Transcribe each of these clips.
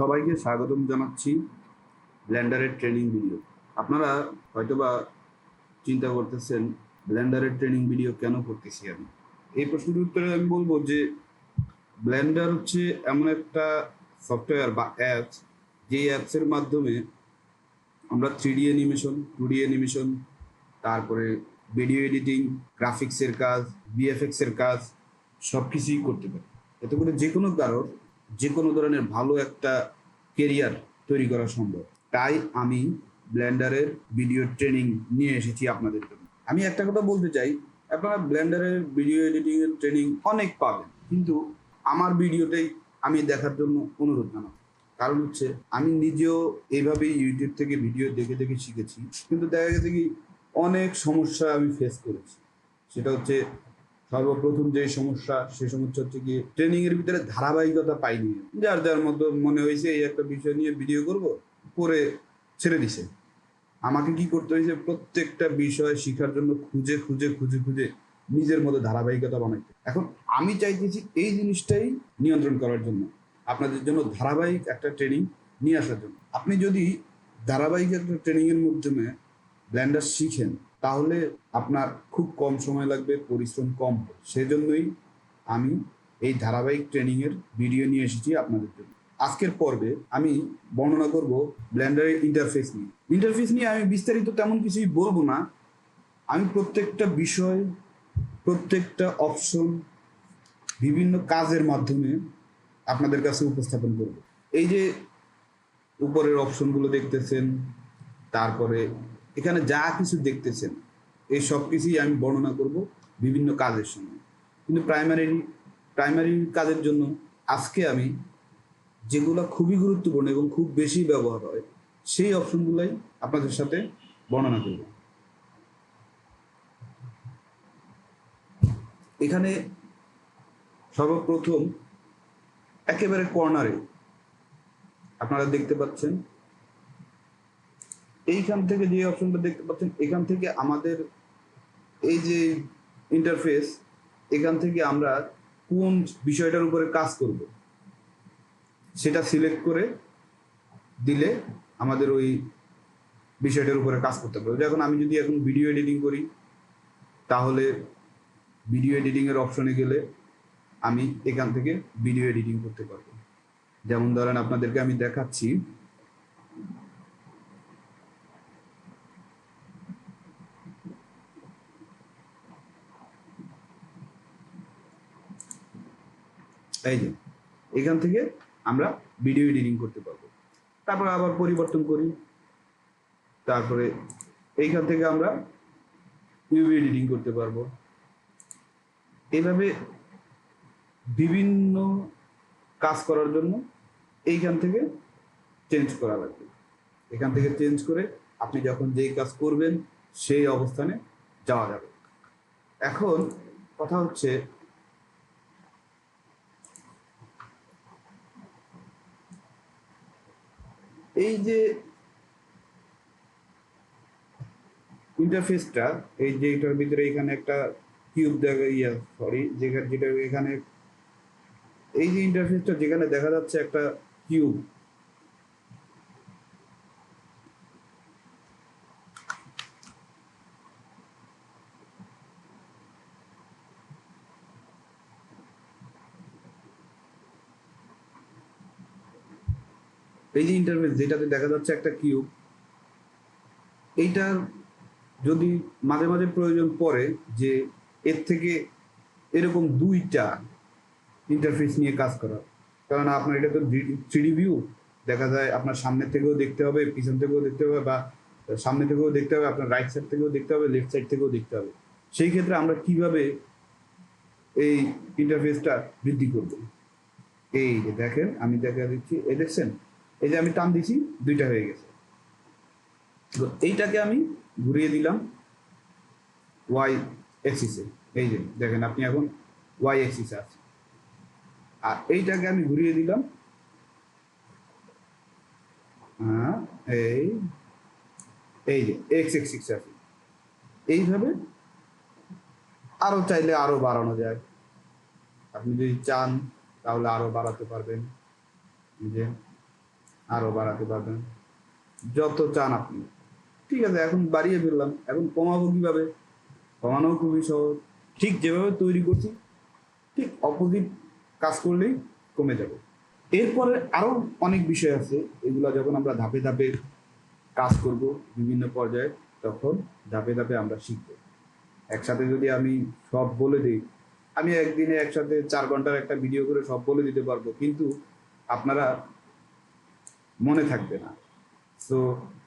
সবাইকে স্বাগতম জানাচ্ছি ব্লেন্ডারের ট্রেনিং ভিডিও। আপনারা হয়তোবা চিন্তা করতেছেন ব্লেন্ডারের ট্রেনিং ভিডিও কেন করতেছি আমি। এই প্রশ্নের উত্তরে আমি বলবো যে ব্লেন্ডার হচ্ছে এমন একটা সফটওয়্যার বা অ্যাপস, যে অ্যাপসের মাধ্যমে আমরা 3D অ্যানিমেশন, 2D অ্যানিমেশন, তারপরে ভিডিও এডিটিং, গ্রাফিক্সের কাজ, ভিএফএক্সের কাজ সব কিছুই করতে পারি। এতে করে যে কোনো কারোর যে কোনো ধরনের ভালো একটা কেরিয়ার তৈরি করা সম্ভব। তাই আমি ব্লেন্ডারের ভিডিও ট্রেনিং নিয়ে এসেছি আপনাদের জন্য। আমি একটা কথা বলতে চাই, আপনারা ব্লেন্ডারের ভিডিও এডিটিংয়ের ট্রেনিং অনেক পাবেন, কিন্তু আমার ভিডিওটাই আমি দেখার জন্য অনুরোধ জানাবো। কারণ হচ্ছে আমি নিজেও এইভাবেই ইউটিউব থেকে ভিডিও দেখে দেখে শিখেছি, কিন্তু দেখা গেছে কি অনেক সমস্যা আমি ফেস করেছি। সেটা হচ্ছে সর্বপ্রথম যে সমস্যা, সে সমস্যা হচ্ছে কি ট্রেনিং এর ভিতরে ধারাবাহিকতা পাইনি। যার যার মতো মনে হয়েছে এই একটা বিষয় নিয়ে ভিডিও করব, করে ছেড়ে দিছে। আমাকে কি করতে হয়েছে, প্রত্যেকটা বিষয় শেখার জন্য খুঁজে খুঁজে খুঁজে খুঁজে নিজের মধ্যে ধারাবাহিকতা বানাইতে। এখন আমি চাইতেছি এই জিনিসটাই নিয়ন্ত্রণ করার জন্য, আপনাদের জন্য ধারাবাহিক একটা ট্রেনিং নিয়ে আসার জন্য। আপনি যদি ধারাবাহিক একটা ট্রেনিং এর মাধ্যমে ব্লেন্ডার শিখেন, তাহলে আপনার খুব কম সময় লাগবে, পরিশ্রম কম হবে। সেজন্যই আমি এই ধারাবাহিক ট্রেনিং এর ভিডিও নিয়ে এসেছি আপনাদের জন্য। আজকের পর্বে আমি বর্ণনা করব ব্লেন্ডারের ইন্টারফেস নিয়ে। ইন্টারফেস নিয়ে আমি বিস্তারিত তেমন কিছুই বলবো না। আমি প্রত্যেকটা বিষয়, প্রত্যেকটা অপশন বিভিন্ন কাজের মাধ্যমে আপনাদের কাছে উপস্থাপন করব। এই যে উপরের অপশনগুলো দেখতেছেন, তারপরে এখানে যা কিছু দেখতেছেন, এই সব কিছুই আমি বর্ণনা করব বিভিন্ন কাজের সময়। কিন্তু প্রাইমারি কাজের জন্য আজকে আমি যেগুলো খুবই গুরুত্বপূর্ণ এবং খুব বেশি ব্যবহার হয়, সেই অপশনগুলাই আপনাদের সাথে বর্ণনা করব। এখানে সর্বপ্রথম একেবারে কর্নারে আপনারা দেখতে পাচ্ছেন, এইখান থেকে যে অপশনটা দেখতে পাচ্ছেন, এখান থেকে আমাদের এই যে ইন্টারফেস, এখান থেকে আমরা কোন বিষয়টার উপরে কাজ করব সেটা সিলেক্ট করে দিলে আমাদের ওই বিষয়টার উপরে কাজ করতে পারবো। এখন আমি যদি এখন ভিডিও এডিটিং করি, তাহলে ভিডিও এডিটিং এর অপশনে গেলে আমি এখান থেকে ভিডিও এডিটিং করতে পারবো। যেমন ধরেন আপনাদেরকে আমি দেখাচ্ছি, এই যে এখান থেকে আমরা ভিডিও এডিটিং করতে পারবো। তারপর আবার পরিবর্তন করি, তারপরে এইখান থেকে আমরা ইউভি এডিটিং করতে পারবো। এইভাবে বিভিন্ন কাজ করার জন্য এইখান থেকে চেঞ্জ করা লাগবে। এখান থেকে চেঞ্জ করে আপনি যখন যেই কাজ করবেন সেই অবস্থানে যাওয়া যাবে। এখন কথা হচ্ছে, এই যে ইন্টারফেসটা, এই যে এটার ভিতরে এখানে একটা কিউব দেখা যেটা এখানে এই যে ইন্টারফেসটা যেখানে দেখা যাচ্ছে একটা কিউব, এই যে ইন্টারফেস যেটাতে দেখা যাচ্ছে একটা কিউব, এইটার যদি মাঝে মাঝে প্রয়োজন পড়ে যে এর থেকে এরকম দুইটা ইন্টারফেস নিয়ে কাজ করা, কারণ আপনার এটা তো 3D ভিউ, দেখা যায় আপনার সামনে থেকেও দেখতে হবে, পিছন থেকেও দেখতে হবে, বা সামনে থেকেও দেখতে হবে, আপনার রাইট সাইড থেকেও দেখতে হবে, লেফট সাইড থেকেও দেখতে হবে। সেই ক্ষেত্রে আমরা কিভাবে এই ইন্টারফেসটা বৃদ্ধি করব? এই যে দেখেন, আমি দেখা দিচ্ছি, এই দেখছেন, এই যে আমি টান দিছি, দুইটা হয়ে গেছে। তো এইটাকে আমি ঘুরিয়ে দিলাম ওয়াই এক্সিসে, এই যে দেখেন আপনি এখন ওয়াই এক্সিসে আছে। আর এইটাকে আমি ঘুরিয়ে দিলাম এই এই যে এক্স এক্সিসে আছে। এইভাবে আরো চাইলে আরো বাড়ানো যায়। আপনি যদি চান তাহলে আরো বাড়াতে পারবেন। যে আরো বাড়াতে পারবেন যত চান আপনি। ঠিক আছে, এখন বাড়িয়ে ফেললাম, এখন কমাবো কিভাবে? কমানো খুবই সহজ। ঠিক যেভাবে তৈরি করছি ঠিক অপোজিট কাজ করলেই কমে যাবে। এরপরে আরো অনেক বিষয় আছে, এগুলা যখন আমরা ধাপে ধাপে কাজ করব বিভিন্ন পর্যায়ে, তখন ধাপে ধাপে আমরা শিখব। একসাথে যদি আমি সব বলে দিই, আমি একদিনে একসাথে 4 ঘন্টার একটা ভিডিও করে সব বলে দিতে পারবো, কিন্তু আপনারা মনে থাকবে না। সো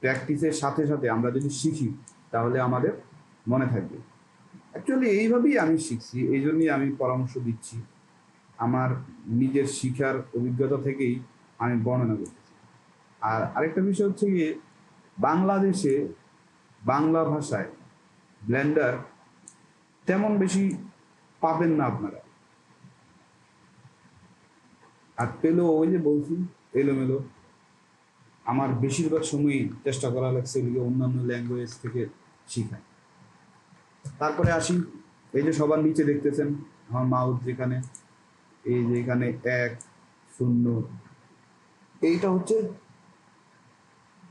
প্র্যাকটিসের সাথে সাথে আমরা যদি শিখি তাহলে আমাদের মনে থাকবে। অ্যাকচুয়ালি এইভাবেই আমি শিখছি, এই জন্যই আমি পরামর্শ দিচ্ছি। আমার নিজের শিখার অভিজ্ঞতা থেকেই আমি বর্ণনা করতেছি। আর আরেকটা বিষয় হচ্ছে গিয়ে, বাংলাদেশে বাংলা ভাষায় ব্লেন্ডার তেমন বেশি পাবেন না আপনারা। আর পেলেও ওই যে বলছি এলোমেলো। আমার বেশিরভাগ সময়ই চেষ্টা করা লাগছে অন্যান্য ল্যাঙ্গুয়েজ থেকে শিখায়। তারপরে আসি, এই যে সবার নিচে দেখতেছেন আমার মাউথ, যেখানে এই যে এখানে 1 0, এইটা হচ্ছে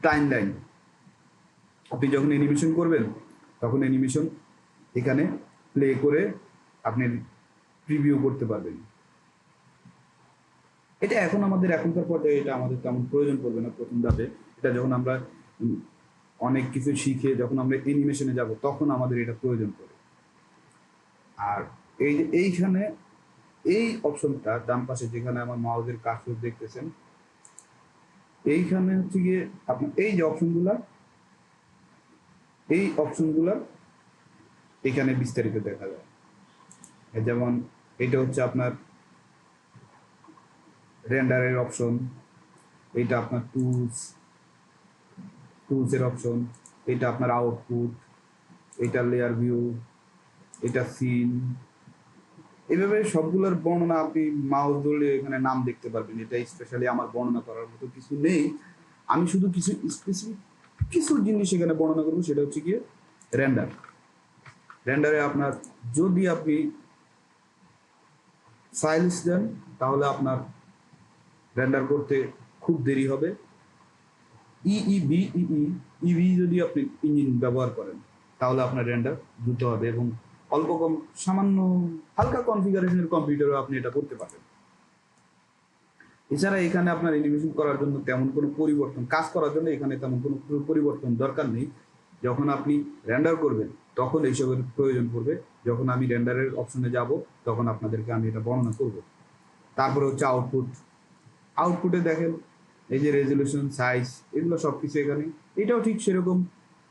টাইম লাইন। আপনি যখন অ্যানিমেশন করবেন তখন অ্যানিমেশন এখানে প্লে করে আপনি প্রিভিউ করতে পারবেন। এটা এখন আমাদের এখনকার পর্যায়ে এটা আমাদের তেমন প্রয়োজন পড়বে না প্রথম ধাপে। এটা যখন আমরা অনেক কিছু শিখে যখন আমরা অ্যানিমেশনে যাব তখন আমাদের এটা প্রয়োজন পড়ে। আর এই যে এইখানে এই অপশনটা ডান পাশে যেখানে আমার মাউসের কার্সর দেখতেছেন, এইখানে হচ্ছে গিয়ে আপনার এই যে অপশনগুলা, এই অপশনগুলা এখানে বিস্তারিত দেখা যায়। যেমন এটা হচ্ছে আপনার রেন্ডারের অপশন, এইটা আপনার টুলসের অপশন, এটা আপনার আউটপুট, এটা লেয়ার ভিউ, এটা সিন। এইভাবে সবগুলোর বর্ণনা আপনি মাউস ধরলে এখানে নাম দেখতে পারবেন। এটা স্পেশালি আমার বর্ণনা করার মতো কিছু নেই, আমি শুধু কিছু স্পেসিফিক কিছু জিনিস এখানে বর্ণনা করবো। সেটা হচ্ছে গিয়ে রেন্ডার। রেন্ডারে আপনার যদি আপনি সাইলেন্স দেন তাহলে আপনার রেন্ডার করতে খুব দেরি হবে। ইভি যদি আপনি ইঞ্জিন ব্যবহার করেন তাহলে আপনার রেন্ডার দ্রুত হবে এবং অল্প কম সামান্য হালকা কনফিগারেশনের কম্পিউটারও আপনি এটা করতে পারবেন। এছাড়া এখানে আপনার অ্যানিমেশন করার জন্য তেমন কোনো পরিবর্তন, কাজ করার জন্য এখানে তেমন কোনো পরিবর্তন দরকার নেই। যখন আপনি রেন্ডার করবেন তখন এইসবের প্রয়োজন পড়বে। যখন আমি রেন্ডারের অপশনে যাব তখন আপনাদেরকে আমি এটা বর্ণনা করব। তারপরে হচ্ছে আউটপুট। আউটপুটে দেখেন এই যে রেজলিউশন, সাইজ, এগুলো সব কিছু এখানে। এটাও ঠিক সেরকম,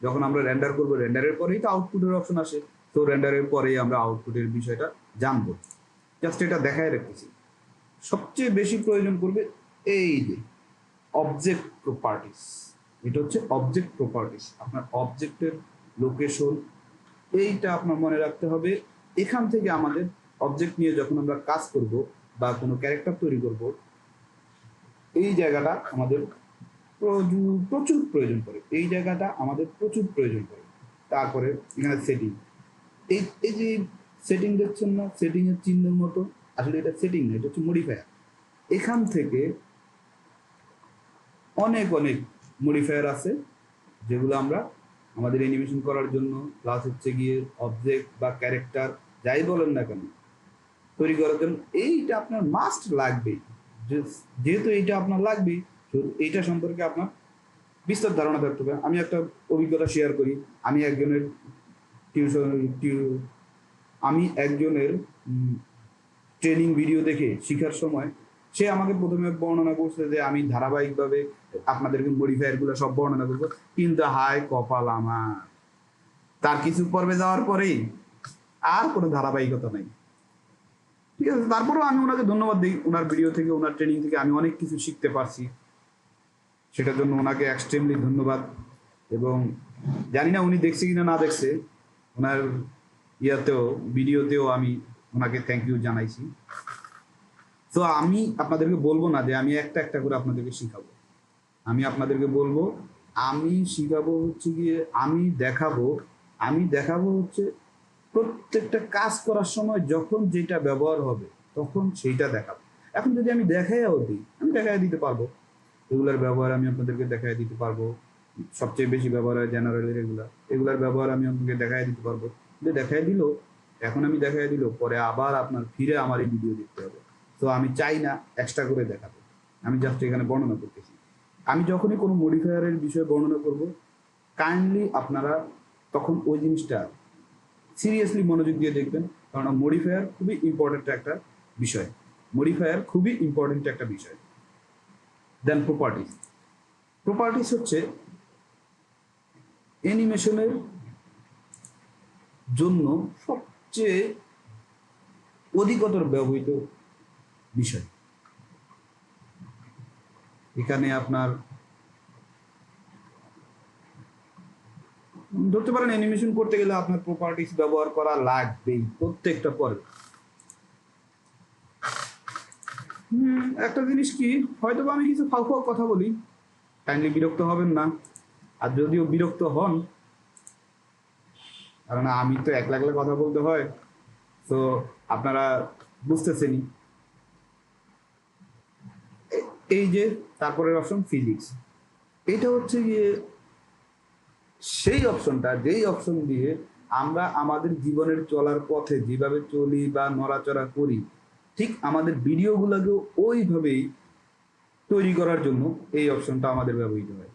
যখন আমরা রেন্ডার করবো রেন্ডারের পরেই তো আউটপুটের অপশন আসে। তো রেন্ডারের পরেই আমরা আউটপুটের বিষয়টা জানবো। জাস্ট এটা দেখায় রাখতেছি। সবচেয়ে বেশি প্রয়োজন করবে এই যে অবজেক্ট প্রপার্টিস। এটা হচ্ছে অবজেক্ট প্রপার্টিস, আপনার অবজেক্টের লোকেশন, এইটা আপনার মনে রাখতে হবে। এখান থেকে আমাদের অবজেক্ট নিয়ে যখন আমরা কাজ করব বা কোনো ক্যারেক্টার তৈরি করব, এই জায়গাটা আমাদের প্রচুর প্রয়োজন পড়ে। এই জায়গাটা আমাদের প্রচুর প্রয়োজন পড়ে। তারপরে এখানে সেটিং, এই যে সেটিং দেখছেন না, সেটিং এর চিহ্নের মতো, আসলে এটা সেটিং না, এটা হচ্ছে মডিফায়ার। এখান থেকে অনেক অনেক মডিফায়ার আছে যেগুলো আমরা আমাদের অ্যানিমেশন করার জন্য, প্লাস হচ্ছে গিয়ে অবজেক্ট বা ক্যারেক্টার যাই বলেন না কেন তৈরি করার জন্য এইটা আপনার মাস্ট লাগবেই। যেহেতু এইটা আপনার লাগবেই, এইটা সম্পর্কে আপনার বিস্তার ধারণা থাকতে হবে। আমি একটা অভিজ্ঞতা শেয়ার করি। আমি একজনের ট্রেনিং ভিডিও দেখে শেখার সময় সে আমাকে প্রথমে বর্ণনা করছে যে আমি ধারাবাহিকভাবে আপনাদেরকে মডিফায়ার গুলো সব বর্ণনা করবো, কিন্তু হায় কপাল আমার, তার কিছু পর্বে যাওয়ার পরেই আর কোনো ধারাবাহিকতা নাই। ঠিক আছে, তারপরেও আমি ওনাকে ধন্যবাদ দিই। ওনার ভিডিও থেকে, ওনার ট্রেনিং থেকে আমি অনেক কিছু শিখতে পারছি, সেটার জন্য ওনাকে এক্সট্রিমলি ধন্যবাদ। এবং জানি না উনি দেখছে কিনা না দেখছে, ওনার ইয়াতেও ভিডিওতেও আমি ওনাকে থ্যাংক ইউ জানাইছি। তো আমি আপনাদেরকে বলবো না যে আমি একটা একটা করে আপনাদেরকে শিখাবো, আমি আপনাদেরকে বলবো, আমি শিখাবো হচ্ছে গিয়ে আমি দেখাবো হচ্ছে প্রত্যেকটা কাজ করার সময় যখন যেটা ব্যবহার হবে তখন সেইটা দেখাবো। এখন যদি আমি দেখাইয়াও দিই, আমি দেখাই দিতে পারবো। এগুলার ব্যবহার আমি আপনাদেরকে দেখাই দিতে পারবো। সবচেয়ে বেশি ব্যবহার হয় জেনারেলের এগুলার ব্যবহার আমি আপনাকে দেখাই দিতে পারবো। কিন্তু দেখাই দিল, এখন আমি দেখাই দিল, পরে আবার আপনার ফিরে আমার এই ভিডিও দেখতে হবে। তো আমি চাই না এক্সট্রা করে দেখাতে, আমি জাস্ট এখানে বর্ণনা করতেছি। আমি যখনই কোনো মডিফায়ারের বিষয়ে বর্ণনা করব, কাইন্ডলি আপনারা তখন ওই জিনিসটা সিরিয়াসলি মনোযোগ দিয়ে দেখবেন, কারণ মডিফায়ার খুবই ইম্পর্টেন্ট একটা বিষয়। মডিফায়ার খুবই ইম্পর্টেন্ট একটা বিষয়। দেন প্রপার্টিস হচ্ছে অ্যানিমেশনের জন্য সবচেয়ে অধিকতর ব্যবহৃত বিষয়। এখানে আপনার ধরতে পারেন অ্যানিমেশন করতে গেলে আপনার প্রপার্টিস ব্যবহার করা লাগবেই প্রত্যেকটা পরে। একটা জিনিস কি, হয়তো আমি কিছু ফাউ কথা বলি, কাইন্ডলি বিরক্ত হবেন না। আর যদিও বিরক্ত হন, কারণ আমি তো একলা একলা কথা বলতে হয়, তো আপনারা বুঝতেছেনই। এই যে তারপরের অপশন ফিজিক্স, এটা হচ্ছে গিয়ে সেই অপশনটা, যেই অপশন দিয়ে আমরা আমাদের জীবনের চলার পথে যেভাবে চলি বা নড়াচড়া করি, ঠিক আমাদের ভিডিওগুলোকেও ওইভাবেই তৈরি করার জন্য এই অপশনটা আমাদের ব্যবহৃত হয়।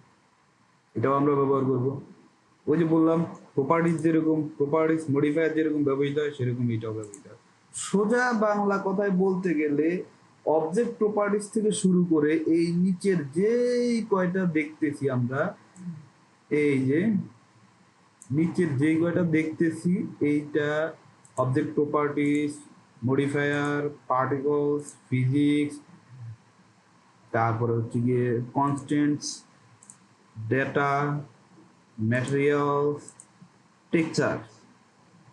এটাও আমরা ব্যবহার করব। ওই যে বললাম প্রপার্টিস মডিফায়ার যেরকম ব্যবহৃত হয়, সেরকম এটাও ব্যবহৃত হয়। সোজা বাংলা কথায় বলতে গেলে অবজেক্ট প্রপার্টিস থেকে শুরু করে এই নিচের যেই কয়টা দেখতেছি আমরা, এই যে নিচের যেই কয়টা দেখতেছি, এইটা object properties, modifier, particles, physics, তারপরে হচ্ছে গিয়ে কনস্ট্যান্টস, ডেটা, ম্যাটেরিয়ালস, টেক্সচার,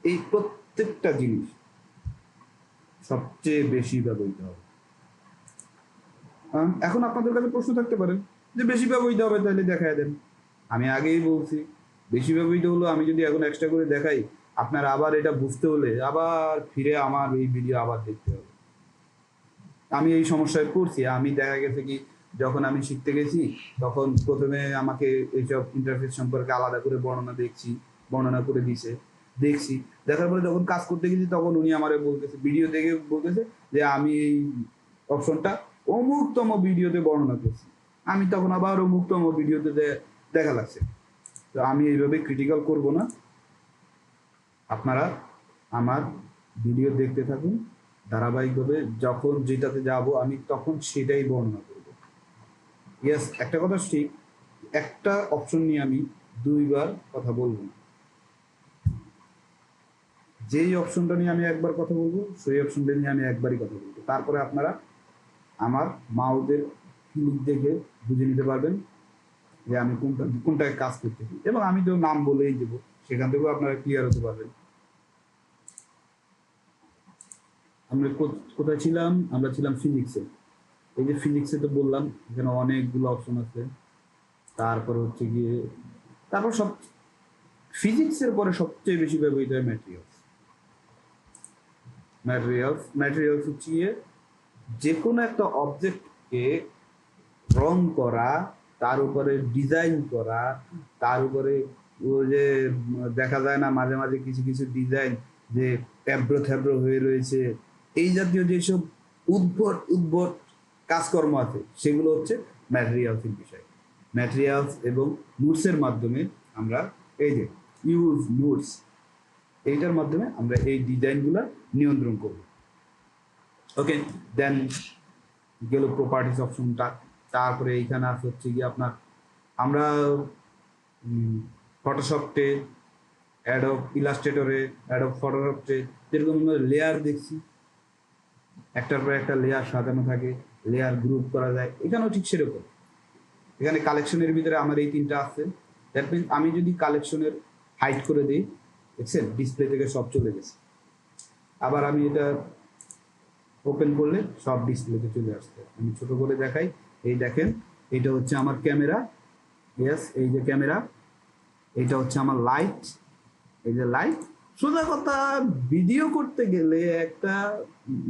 এই প্রত্যেকটা জিনিস সবচেয়ে বেশি ব্যবহৃত হবে। এখন আপনাদের কাছে প্রশ্ন থাকতে পারে যে বেশি ব্যবহৃত হবে তাহলে দেখায় দেন। আমি আগেই বলছি, বেশি ব্যবহৃত হলো আমি যদি এখন এক্সট্রা করে দেখাই, আপনার আবার এটা বুঝতে হলে আবার ফিরে আমার এই ভিডিও আবার দেখতে হবে। আমি এই সমস্যায় পড়ছি। আমি দেখা গেছে কি, যখন আমি শিখতে গেছি তখন প্রথমে আমাকে এইসব ইন্টারফেস সম্পর্কে আলাদা করে বর্ণনা করে দেখছি। দেখার পরে যখন কাজ করতে গেছি তখন উনি আমারে বলতেছে, ভিডিও দেখে বলতেছে যে আমি এই অপশনটা অমুকতম ভিডিওতে বর্ণনা করছি। আমি তখন আবার অমুকতম ভিডিওতে দেখা লাগছে। তো আমি এইভাবে ক্রিটিক্যাল করব না, আপনারা আমার ভিডিও দেখতে থাকুন ধারাবাহিকভাবে। যখন যেটাতে যাব আমি তখন সেটাই বর্ণনা করব। ইয়েস, একটা কথা ঠিক, একটা অপশন নিয়ে আমি দুইবার কথা বলবো না। যেই অপশনটা নিয়ে আমি একবার কথা বলবো, সেই অপশনটা নিয়ে আমি একবারই কথা বলবো। তারপরে আপনারা আমার মাউসের ক্লিক দেখে বুঝে নিতে পারবেন যে আমি কোনটায় কাজ করতেছি, এবং আমি তো নাম বলেই দেবো, সেখান থেকেও আপনারা ক্লিয়ার হতে পারবেন। আমরা কোথায় ছিলাম? আমরা ছিলাম ফিজিক্সে। এই যে ফিজিক্সে তো বললাম এখানে অনেকগুলো অপশন আছে। তারপর হচ্ছে গিয়ে সব ফিজিক্সের পরে সবচেয়ে বেশি ব্যবহৃত হয় ম্যাটেরিয়ালস হচ্ছে গিয়ে যে কোনো একটা অবজেক্টকে রং করা, তার উপরে ডিজাইন করা, তার উপরে ওই যে দেখা যায় না মাঝে মাঝে কিছু কিছু ডিজাইন যে থ্যাব্রো হয়ে রয়েছে, এই জাতীয় যেসব উদ্ভট কাজকর্ম আছে, সেগুলো হচ্ছে ম্যাটেরিয়ালসের বিষয়। ম্যাটেরিয়ালস এবং নোটসের মাধ্যমে আমরা এই যে ইউজ নোটস, এইটার মাধ্যমে আমরা এই ডিজাইনগুলো নিয়ন্ত্রণ করব। ওকে, দেন গেল প্রপার্টিস অপশনটা। তারপরে এইখানে আছে হচ্ছে গিয়ে আপনার আমরা ফটোশপে, অ্যাডোব ইলাস্ট্রেটরে, অ্যাডোব ফটোশপে যেরকম আমরা লেয়ার দেখছি, একটার পর একটা লেয়ার সাজানো থাকে, লেয়ার গ্রুপ করা যায়, এখানেও ঠিক সেরকম। এখানে কালেকশনের ভিতরে আমার এই তিনটা আছে। দ্যাট মিনস আমি যদি কালেকশনের হাইড করে দিই, দেখছেন ডিসপ্লে থেকে সব চলে গেছে। আবার আমি এটা ওপেন করলে সব ডিসপ্লেতে চলে আসছে। আমি ছোট করে দেখাই, এই দেখেন এটা হচ্ছে আমার ক্যামেরা। ইয়েস, এই যে ক্যামেরা, এটা হচ্ছে আমার লাইট, এই যে লাইট। সোজা কথা, ভিডিও করতে গেলে, একটা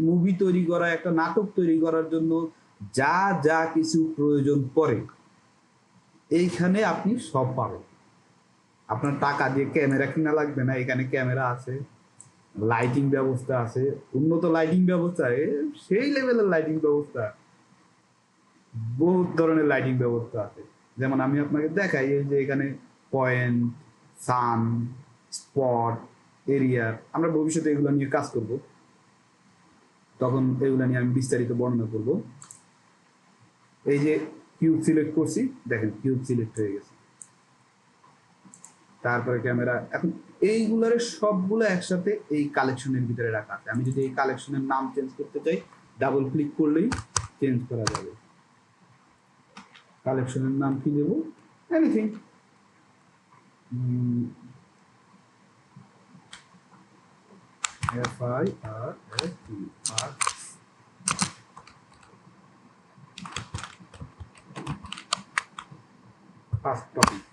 মুভি তৈরি করা, একটা নাটক তৈরি করার জন্য যা যা কিছু প্রয়োজন পড়ে এইখানে আপনি সব পাবেন। আপনার টাকা দিয়ে ক্যামেরা কিনা লাগবে না, এখানে ক্যামেরা আছে, লাইটিং ব্যবস্থা আছে, উন্নত লাইটিং ব্যবস্থা, সেই লেভেলের লাইটিং ব্যবস্থা, বহুত ধরনের লাইটিং ব্যবস্থা আছে। যেমন আমি আপনাকে দেখাই, এই যে এখানে পয়েন্ট, সান, স্পট, এরিয়া, আমরা ভবিষ্যতে এগুলো নিয়ে কাজ করব, তখন এগুলো নিয়ে আমি বিস্তারিত বর্ণনা করব। এই যে কিউব সিলেক্ট করছি, দেখেন কিউব সিলেক্ট হয়ে গেছে। তারপরে ক্যামেরা, এখন এইগুলোর সবগুলো একসাথে এই কালেকশনের ভিতরে রাখা আছে। আমি যদি এই কালেকশনের নাম চেঞ্জ করতে চাই, ডাবল ক্লিক করলেই চেঞ্জ করা যাবে। কালেকশনের নাম কি দেব? Anything, FIRST, first topic.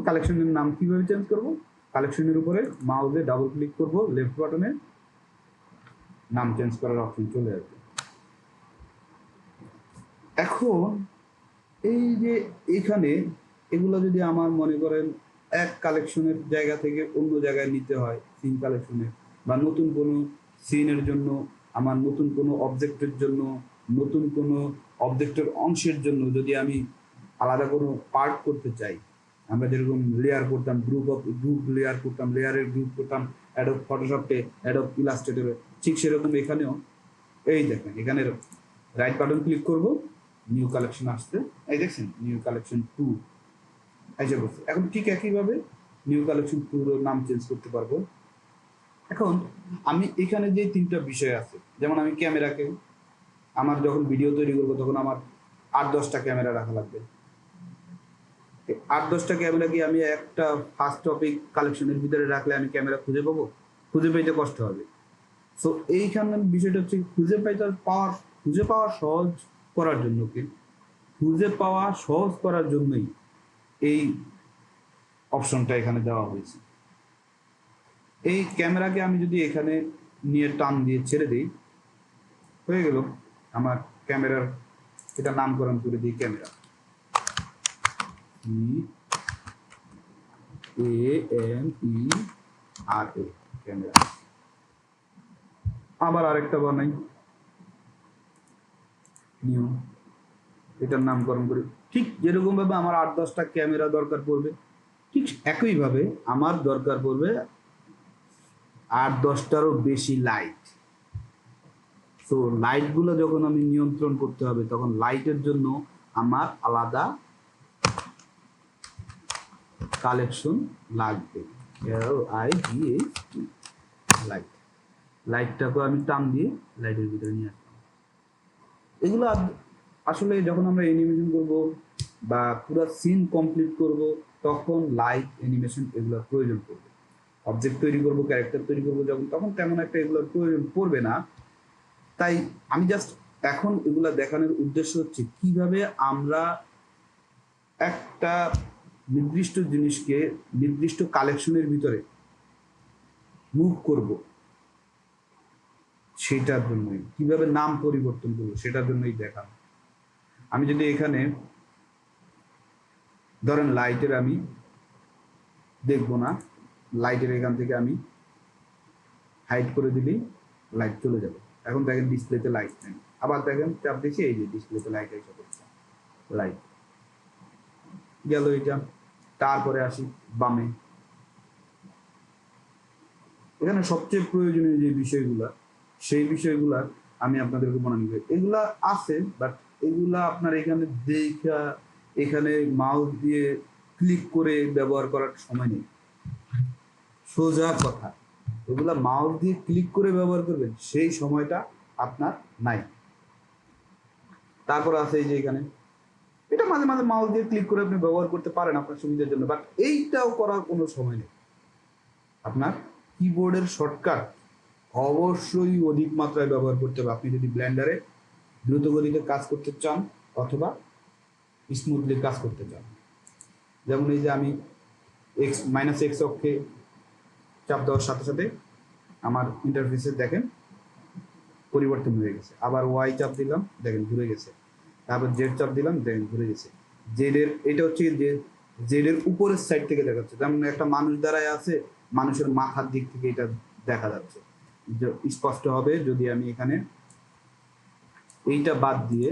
কালেকশনের নাম কিভাবে চেঞ্জ করব? কালেকশনের উপরে মাউসে ডাবল ক্লিক করব, লেফট বাটনে নাম চেঞ্জ করার অপশন চলে আসবে। এখন এই যে এখানে এগুলো যদি আমার মনে করেন এক কালেকশনের জায়গা থেকে অন্য জায়গায় নিতে হয়, সিন কালেকশনে, বা নতুন কোনো সিনের জন্য, আমার নতুন কোনো অবজেক্টের জন্য, নতুন কোনো অবজেক্টের অংশের জন্য যদি আমি আলাদা কোনো পার্ট করতে চাই, আমরা যেরকম লেয়ার করতাম, গ্রুপ লেয়ার করতাম, লেয়ারের গ্রুপ করতাম অ্যাডোব ফটোশপে, অ্যাডোব ইলাস্ট্রেটরে, ঠিক সেরকম এখানেও এই দেখেন, এখানে রাইট বাটন ক্লিক করব, নিউ কালেকশন আসতে, এই দেখছেন নিউ কালেকশন 2 এসে বসে। এখন ঠিক একইভাবে নিউ কালেকশন 2 এর নাম চেঞ্জ করতে পারবো। এখন আমি এখানে যে তিনটা বিষয় আছে, যেমন আমি ক্যামেরাকে, আমার যখন ভিডিও তৈরি করবো তখন আমার 8-10টা ক্যামেরা রাখা লাগবে। 8-10টা ক্যামেরা কি আমি একটা ফার্স্ট টপিক কালেকশনের ভিতরে রাখলে আমি ক্যামেরা খুঁজে পাবো? খুঁজে পেতে কষ্ট হবে। সো এইখানে বিষয়টা হচ্ছে খুঁজে পাওয়া সহজ করার জন্য, কি খুঁজে পাওয়া সহজ করার জন্যই এই অপশনটা এখানে দেওয়া হয়েছে। এই ক্যামেরাকে আমি যদি এখানে নিয়ে টান দিয়ে ছেড়ে দিই, হয়ে গেল আমার ক্যামেরার, এটা নামকরণ করে দিই ক্যামেরা, CAMERA, ক্যামেরা। আবার আরেকটা বানাই, নিউ, এটার নামকরণ করি। ঠিক যেরকম ভাবে আমার 8-10টা ক্যামেরা দরকার পড়বে, ঠিক একইভাবে আমার দরকার পড়বে 8-10টারও বেশি লাইট। তো লাইটগুলো যখন আমি নিয়ন্ত্রণ করতে হবে, তখন লাইটের জন্য আমার আলাদা কালেকশন লাগবে, লাইট। লাইটটাকে আমি টান দিয়ে লাইটের ভিতরে নিয়ে আসবো। এগুলো আসলে যখন আমরা অ্যানিমেশন করব বা পুরো সিন কমপ্লিট করব, তখন লাইট, অ্যানিমেশন এগুলোর প্রয়োজন পড়বে। অবজেক্ট তৈরি করব, ক্যারেক্টার তৈরি করব যখন, তখন তেমন একটা এগুলোর প্রয়োজন পড়বে না। তাই আমি জাস্ট এখন এগুলা দেখানোর উদ্দেশ্য হচ্ছে কিভাবে আমরা একটা নির্দিষ্ট জিনিসকে নির্দিষ্ট কালেকশনের ভিতরে মুভ করব, সেটার জন্যই কিভাবে নাম পরিবর্তন করবো সেটার জন্যই দেখানো। আমি যদি এখানে ধরেন লাইটের আমি দেখবো না, লাইটের এখান থেকে আমি হাইড করে দিলেই লাইট চলে যাবে। এখন দেখেন ডিসপ্লেতে লাইট নেই, আবার দেখেন চাপ দিচ্ছি, এই যে ডিসপ্লেতে লাইট এসে পড়ছে, লাইট গেল এটা। তারপরে আসি বামে, এখানে সবচেয়ে প্রয়োজনীয় যে বিষয়গুলা, সেই বিষয়গুলা আমি আপনাদেরকে মনে নিব। এগুলা আছে, বাট এগুলা আপনার এখানে দেখা, এখানে মাউস দিয়ে ক্লিক করে ব্যবহার করার সময় নেই। সোজা কথা, এগুলা মাউস দিয়ে ক্লিক করে ব্যবহার করবেন, সেই সময়টা আপনার নাই। তারপর আছে এই যে এখানে, এটা মাঝে মাঝে মাউস দিয়ে ক্লিক করে আপনি ব্যবহার করতে পারেন আপনার সুবিধার জন্য, বাট এইটাও করার কোনো সময় নেই। আপনার কিবোর্ডের শর্টকাট অবশ্যই অধিক মাত্রায় ব্যবহার করতে হবে, আপনি যদি ব্লেন্ডারে দ্রুত গতিতে কাজ করতে চান অথবা স্মুথলি কাজ করতে চান। যেমন এই যে আমি -X অক্ষে চাপ দেওয়ার সাথে সাথে আমার ইন্টারফেসে দেখেন পরিবর্তন হয়ে গেছে। আবার ওয়াই চাপ দিলাম, দেখেন ঘুরে গেছে। তারপর জেড চাপ দিলাম, দেখেন ঘুরে গেছে। জেড এর এটা হচ্ছে যে জেড এর উপরের সাইড থেকে দেখাচ্ছে, যেমন একটা মানুষ দাঁড়ায় আছে, মানুষের মাথার দিক থেকে এটা দেখা যাচ্ছে। স্পষ্ট হবে যদি আমি এখানে এইটা বাদ দিয়ে,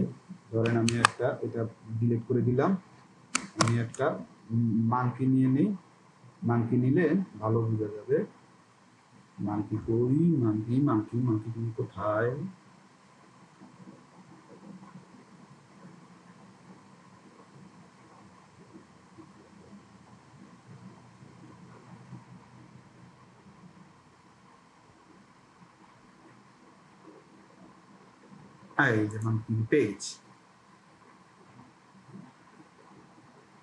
ধরেন আমি একটা এটা ডিলিট করে দিলাম, আমি একটা মাংকি নিয়ে নিই। মাংকি নিলে ভালো বোঝা যাবে। মাংকি কই, মাংকি মাংকি মাংকি তুমি কোথায়? এই যে মাংকি পেজ,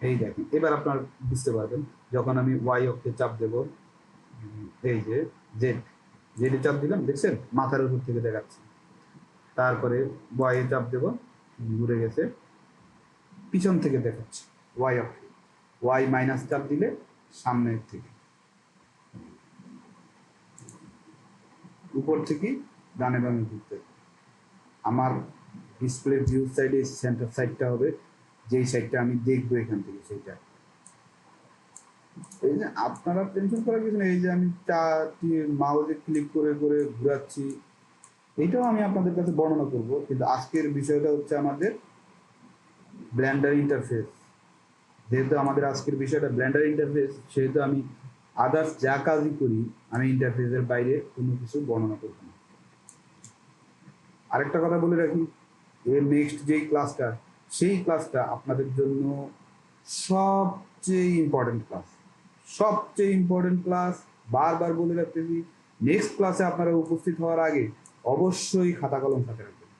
এই দেখেন। এবার আপনার বুঝতে পারবেন যখন আমি ওয়াই অক্ষে চাপ দেব, এই যে জেড, জেডে চাপ দিলাম, দেখছেন মাথার উপর থেকে দেখাচ্ছে। তারপরে ওয়াই এ চাপ দেব, ঘুরে গেছে, পিছন থেকে দেখাচ্ছে ওয়াই অক্ষে। ওয়াই মাইনাস চাপ দিলে সামনের থেকে, উপর থেকে ডানে বামে ঘুরতে। আমার ডিসপ্লে ভিউ সাইডে সেন্টার সাইডটা হবে, যেই সাইডটা আমি দেখবো এখান থেকে সেইটা। এই যে আপনারা টেনশন করার কিছু নেই, এই যে আমি মাউসে ক্লিক করে করে ঘুরাচ্ছি, এইটাও আমি আপনাদের কাছে বর্ণনা করব। কিন্তু আজকের বিষয়টা হচ্ছে আমাদের ব্লেন্ডার ইন্টারফেস। যেহেতু আমাদের আজকের বিষয়টা ব্লেন্ডার ইন্টারফেস, সেহেতু আমি আদার্স যা কাজই করি আমি ইন্টারফেসের বাইরে কোনো কিছু বর্ণনা করব না। আরেকটা কথা বলে রাখি, এর নেক্সট যেই ক্লাসটা, সেই ক্লাসটা আপনাদের জন্য সবচেয়ে ইম্পর্টেন্ট ক্লাস। সবচেয়ে ইম্পর্টেন্ট ক্লাস, বারবার বলে রাখতেছি, নেক্সট ক্লাসে আপনারা উপস্থিত হওয়ার আগে অবশ্যই খাতা কলম সাথে রাখবেন,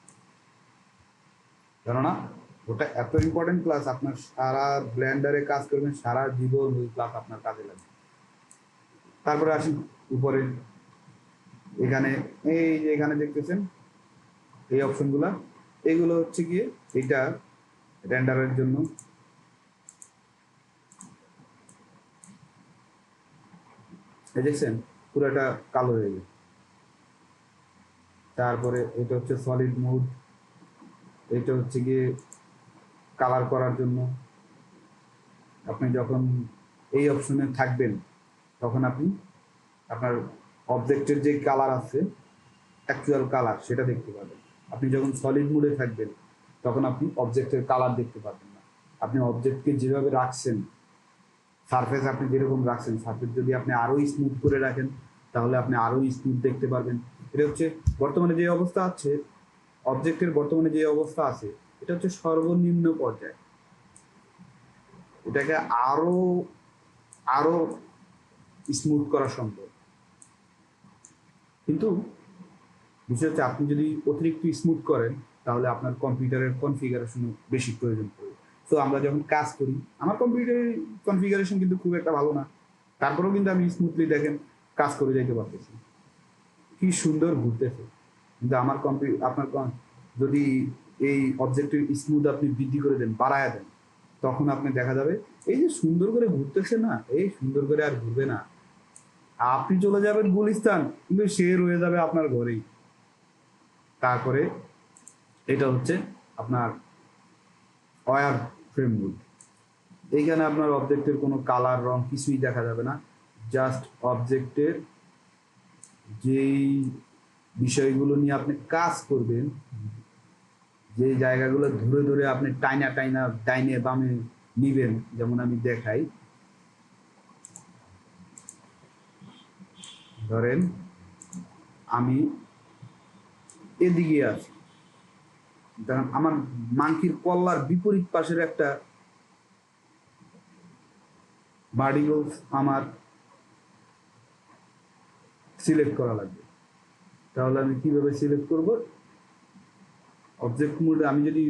কেননা ওটা এত ইম্পর্টেন্ট ক্লাস। আপনার সারা ব্লেন্ডারে কাজ করবেন সারা জীবন, ওই ক্লাস আপনার কাজে লাগবে। তারপরে আসি উপরে, এখানে এই যে এখানে দেখতেছেন এই অপশনগুলা, এগুলো হচ্ছে গিয়ে এটা রেন্ডারের জন্য। দেখছেন পুরোটা কালো হয়ে গেছে। তারপরে এটা হচ্ছে সলিড মুড, এটা হচ্ছে গিয়ে কালার করার জন্য। আপনি যখন এই অপশনে থাকবেন তখন আপনি আপনার অবজেক্টের যে কালার আছে, অ্যাকচুয়াল কালার, সেটা দেখতে পাবেন। আপনি যখন সলিড মুডে থাকবেন তখন আপনি অবজেক্টের কালার দেখতে পাবেন না। আপনি অবজেক্টকে যেভাবে রাখছেন, সারফেস আপনি যেরকম রাখছেন, সারফেস যদি আপনি আরো স্মুথ করে রাখেন তাহলে আপনি আরো স্মুথ দেখতে পারবেন। এটা হচ্ছে বর্তমানে যে অবস্থা আছে, অবজেক্টের বর্তমানে যে অবস্থা আছে, এটা হচ্ছে সর্বনিম্ন পর্যায়ে। এটাকে আরো আরো স্মুথ করা সম্ভব, কিন্তু বিষয় হচ্ছে আপনি যদি অতিরিক্ত স্মুথ করেন তাহলে আপনার কম্পিউটারের কনফিগারেশন বেশি প্রয়োজন পড়বে। তো আমরা যখন কাজ করি, আমার কম্পিউটারের কনফিগারেশন কিন্তু খুব একটা ভালো না, তারপরেও কিন্তু আমি স্মুথলি দেখেন কাজ করে যাইতে পারতেছি, কি সুন্দর ঘুরতেছে। কিন্তু আমার আপনার যদি এই অবজেক্টের স্মুথ আপনি বৃদ্ধি করে দেন, বাড়ায় দেন, তখন আপনি দেখা যাবে এই যে সুন্দর করে ঘুরতেছে না, এই সুন্দর করে আর ঘুরবে না। আপনি চলে যাবেন গুলিস্তান, কিন্তু সে রয়ে যাবে আপনার ঘরেই। তারপরে এটা হচ্ছে আপনার ওয়্যার ফ্রেম মুড। এইখানে আপনার অবজেক্টের কোনো কালার রং কিছুই দেখা যাবে না, জাস্ট অবজেক্টের যেই বিষয়গুলো নিয়ে আপনি কাজ করবেন, যে জায়গাগুলো ধরে ধরে আপনি টাইনা টাইনা ডাইনে বামে নিবেন, যেমন আমি দেখাই। ধরেন আমি এদিকে আছি, কারণ আমার মাংকির কল্লার বিপরীত পাশের একটা ভার্টিক্যাল আমার সিলেক্ট করা লাগবে। তাহলে আমি কিভাবে সিলেক্ট করব? অবজেক্ট মোডে আমি যদি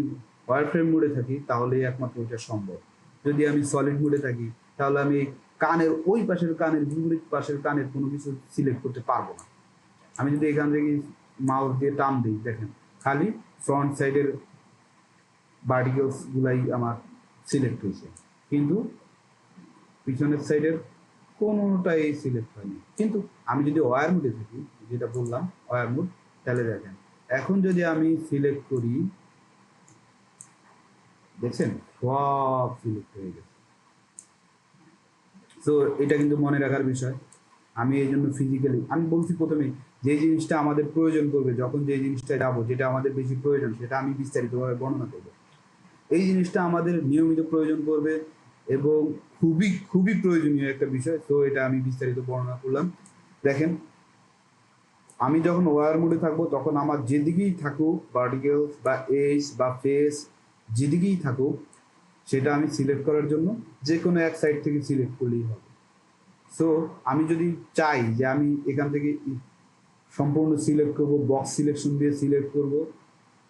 ওয়্যার ফ্রেম মোডে থাকি তাহলে একমাত্র এটা সম্ভব। যদি আমি সলিড মোডে থাকি তাহলে আমি কানের ওই পাশের কানের বিপরীত পাশের কানের কোনো কিছু সিলেক্ট করতে পারবো না। আমি যদি এখান থেকে মাউস দিয়ে টান দিই, দেখেন খালি ফ্রন্ট সাইডের ভার্টিক্যালস গুলাই আমার সিলেক্ট হয়েছে, কিন্তু পিছনের সাইডের কোনোটাই সিলেক্ট হয়নি। কিন্তু আমি যদি ওয়্যার মোডে থাকি, যেটা বললাম ওয়্যার মোড, তাহলে দেখেন এখন যদি আমি সিলেক্ট করি, দেখছেন সব সিলেক্ট হয়ে গেছে। তো এটা কিন্তু মনে রাখার বিষয়। আমি এই জন্য ফিজিক্যালি আমি বলছি প্রথমেই যে জিনিসটা আমাদের প্রয়োজন করবে, যখন যে জিনিসটা যাবো, যেটা আমাদের বেশি প্রয়োজন, সেটা আমি বিস্তারিতভাবে বর্ণনা করবো। এই জিনিসটা আমাদের নিয়মিত প্রয়োজন করবে এবং খুবই খুবই প্রয়োজনীয় একটা বিষয়। তো এটা আমি বিস্তারিত বর্ণনা করলাম। দেখেন, আমি যখন ওয়ার মোডে থাকবো তখন আমার যেদিকেই থাকুক ভার্টিক্যালস বা এজ বা ফেস, যেদিকেই থাকুক সেটা আমি সিলেক্ট করার জন্য যে কোনো এক সাইড থেকে সিলেক্ট করলেই হবে। সো আমি যদি চাই যে আমি এখান থেকে সম্পূর্ণ সিলেক্ট করব, বক্স সিলেকশন দিয়ে সিলেক্ট করব,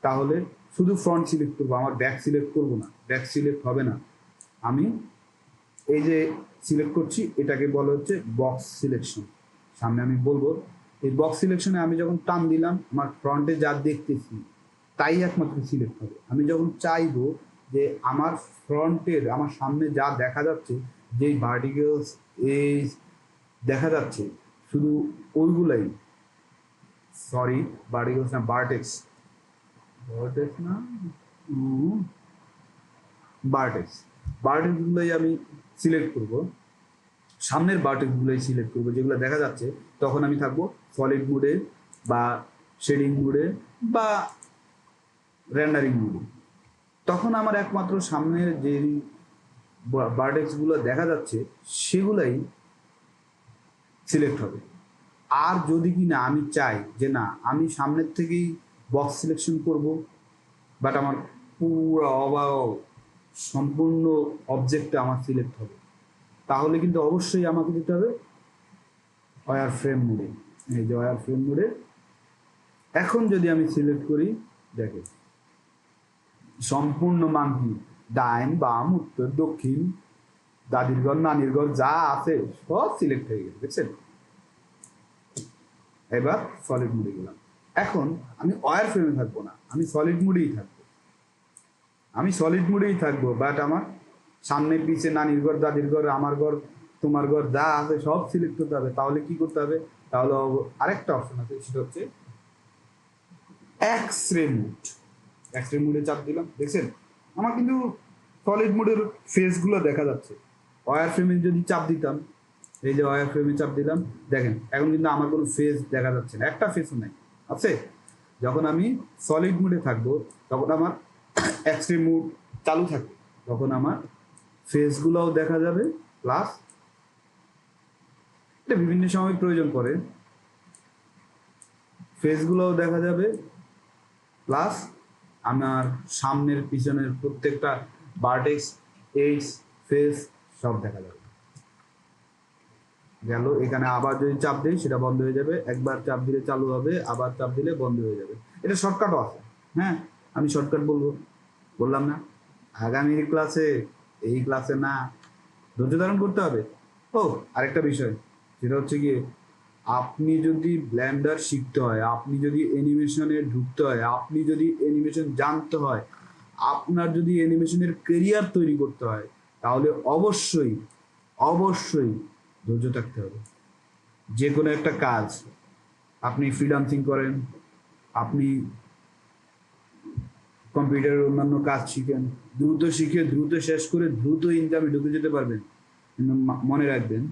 তাহলে শুধু ফ্রন্ট সিলেক্ট করবো, আমার ব্যাক সিলেক্ট করব না, ব্যাক সিলেক্ট হবে না। আমি এই যে সিলেক্ট করছি এটাকে বলা হচ্ছে বক্স সিলেকশন। সামনে আমি বলবো এই বক্স সিলেকশনে আমি যখন টান দিলাম আমার ফ্রন্টে যা দেখতেছি তাই একমাত্র সিলেক্ট হবে। আমি যখন চাইবো যে আমার ফ্রন্টের, আমার সামনে যা দেখা যাচ্ছে, যেই ভার্টিক্যালস এজ দেখা যাচ্ছে, শুধু ওইগুলাই, সরি ভার্টিক্যালস না, ভার্টেক্স, ভার্টেক্স না, ভার্টেক্স, ভার্টেক্সগুলোই আমি সিলেক্ট করব, সামনের ভার্টেক্সগুলোই সিলেক্ট করব যেগুলো দেখা যাচ্ছে। তখন আমি থাকবো সলিড মুডে বা শেডিং মুডে বা রেন্ডারিং মুডে। তখন আমার একমাত্র সামনের যে ভার্টেক্সগুলো দেখা যাচ্ছে সেগুলাই সিলেক্ট হবে। আর যদি কি না আমি চাই যে না আমি সামনের থেকেই বক্স সিলেকশন করব, বাট আমার পুরো সম্পূর্ণ অবজেক্টটা আমার সিলেক্ট হবে, তাহলে কিন্তু অবশ্যই আমাকে দিতে হবে ওয়্যার ফ্রেম মোডে। এই যে ওয়্যার ফ্রেম মোডে এখন যদি আমি সিলেক্ট করি, দেখে সম্পূর্ণ মানকি ডাইন বাম উত্তর দক্ষিণ দাদির ঘর নানির ঘর যা আছে সব সিলেক্ট হয়ে গেছে, দেখছেন। এবার সলিড মুডে গেলাম। এখন আমি ওয়্যার ফ্রেমে থাকবো না, আমি সলিড মুডেই থাকবো, আমি সলিড মুডেই থাকবো, বাট আমার সামনে পিছে নানির ঘর দাদির ঘর আমার ঘর তোমার ঘর যা আছে সব সিলেক্ট করতে হবে। তাহলে কি করতে হবে, তাহলে আরেকটা অপশন আছে, সেটা হচ্ছে এক্স-রে মুড। এক্স-রে মুডে চাপ দিলাম, দেখছেন আমার কিন্তু সলিড মুডের ফেসগুলো দেখা যাচ্ছে। ওয়্যার ফ্রেমে যদি চাপ দিতাম, এই যে ওয়্যার ফ্রেমে চাপ দিলাম, দেখেন এখন কিন্তু আমার কোনো ফেস দেখা যাচ্ছে না, একটা ফেসও নাই আছে। যখন আমি সলিড মুডে থাকবো তখন আমার এক্স-রে মুড চালু থাকবে, তখন আমার ফেসগুলোও দেখা যাবে, প্লাস এটা বিভিন্ন সময় প্রয়োজন পড়ে, ফেসগুলোও দেখা যাবে, প্লাস আমার সামনের পিছনের প্রত্যেকটা ভার্টেক্স এজ ফেস সব দেখা যাবে। গেল, এখানে আবার যদি চাপ দিই সেটা বন্ধ হয়ে যাবে, একবার চাপ দিলে চালু হবে, আবার চাপ দিলে বন্ধ হয়ে যাবে। এটা শর্টকাটও আছে, হ্যাঁ আমি শর্টকাট বললাম না আগামী ক্লাসে, এই ক্লাসে না, ধৈর্য ধারণ করতে হবে। ও আরেকটা বিষয়, সেটা হচ্ছে গিয়ে আপনি যদি ব্লেন্ডার শিখতে হয়, আপনি যদি অ্যানিমেশনে ঢুকতে হয়, আপনি যদি অ্যানিমেশন জানতে হয়, আপনার যদি অ্যানিমেশনের কেরিয়ার তৈরি করতে হয়, তাহলে অবশ্যই অবশ্যই ধৈর্য থাকতে হবে। যে কোনো একটা কাজ, আপনি ফ্রিল্যান্সিং করেন, আপনি কম্পিউটারের অন্যান্য কাজ শিখেন, দ্রুত শিখে দ্রুত শেষ করে দ্রুত ইনকামে ঢুকে যেতে পারবেন। কিন্তু মনে রাখবেন,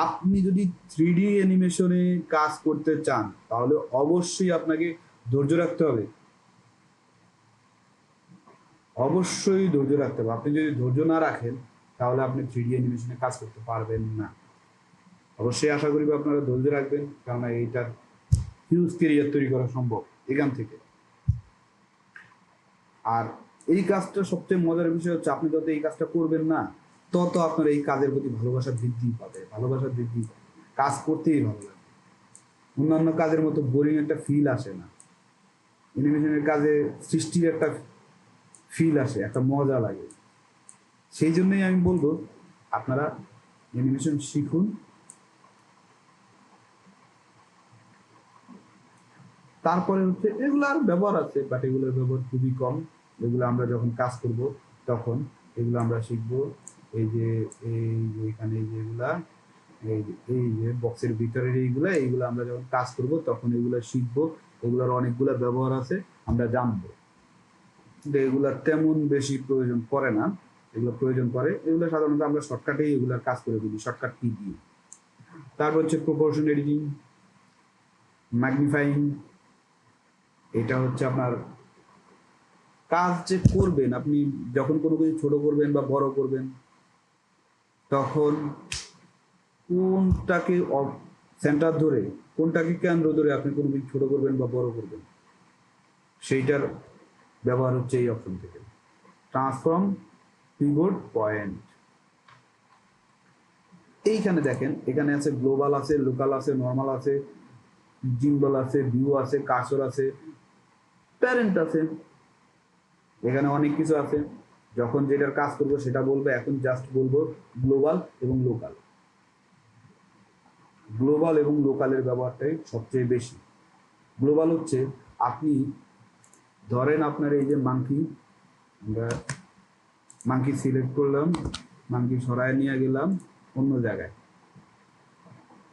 আপনি যদি 3D অ্যানিমেশনে কাজ করতে চান তাহলে অবশ্যই আপনাকে ধৈর্য রাখতে হবে, অবশ্যই ধৈর্য রাখতে হবে। আপনি যদি ধৈর্য না রাখেন তাহলে আপনি 3D অ্যানিমেশনে কাজ করতে পারবেন না। অবশ্যই আশা করি আপনারা ধৈর্য রাখবেন, কারণ এইটার হিউজ কেরিয়ার তৈরি করা সম্ভব এখান থেকে। আর এই কাজটা সবচেয়ে মজার বিষয় হচ্ছে, আপনি যত এই কাজটা করবেন না তত আপনার এই কাজের প্রতি ভালোবাসা বৃদ্ধি পাবে, ভালোবাসা বৃদ্ধি পাবে, কাজ করতেই ভালো লাগে। অন্যান্য কাজের মতো বোরিং একটা ফিল আসে না, অ্যানিমেশনের কাজে সৃষ্টির একটা ফিল আসে, একটা মজা লাগে। সেই জন্যই আমি বলবো আপনারা অ্যানিমেশন শিখুন। তারপরে হচ্ছে এগুলার ব্যবহার আছে, বাট এগুলোর ব্যবহার খুবই কম। এগুলো আমরা যখন কাজ করব তখন এগুলো আমরা শিখবো। এই যে এখানে যেগুলা, এই যে বক্সের ভিতরের এইগুলো আমরা যখন কাজ করব তখন এগুলো শিখবো। এগুলোর অনেকগুলো ব্যবহার আছে, আমরা জানবো, কিন্তু এগুলার তেমন বেশি প্রয়োজন পড়ে না। এগুলো প্রয়োজন পড়ে, এগুলো সাধারণত আমরা শর্টকাটেই এগুলোর কাজ করে দিই, শর্টকাট কি দিয়ে। তারপর হচ্ছে প্রপোর্শন এডিটিং, ম্যাগনিফাইং। এটা হচ্ছে আপনার কাজ যে করবেন, আপনি যখন কোনো কিছু ছোট করবেন বা বড় করবেন, তখন কোনটাকে সেন্টার ধরে, কোনটাকে কেন্দ্র ধরে আপনি কোনো কিছু ছোট করবেন বা বড় করবেন, সেইটার ব্যবহার হচ্ছে এই অপশন থেকে, ট্রান্সফর্ম পিভট পয়েন্ট। এইখানে দেখেন, এখানে আছে গ্লোবাল আছে, লোকাল আছে, নর্মাল আছে, জিম্বল আছে, ভিউ আছে, কার্সর আছে, প্যারেন্ট আছে, এখানে অনেক কিছু আছে। যখন যেটার কাজ করবো সেটা বলবো, এখন জাস্ট বলবো গ্লোবাল এবং লোকাল। গ্লোবাল এবং লোকালের ব্যবহারটাই সবচেয়ে বেশি। গ্লোবাল হচ্ছে আপনি ধরেন আপনার এই যে মাঙ্কি, আমরা মাঙ্কি সিলেক্ট করলাম, মাঙ্কি সরায় নিয়ে গেলাম অন্য জায়গায়।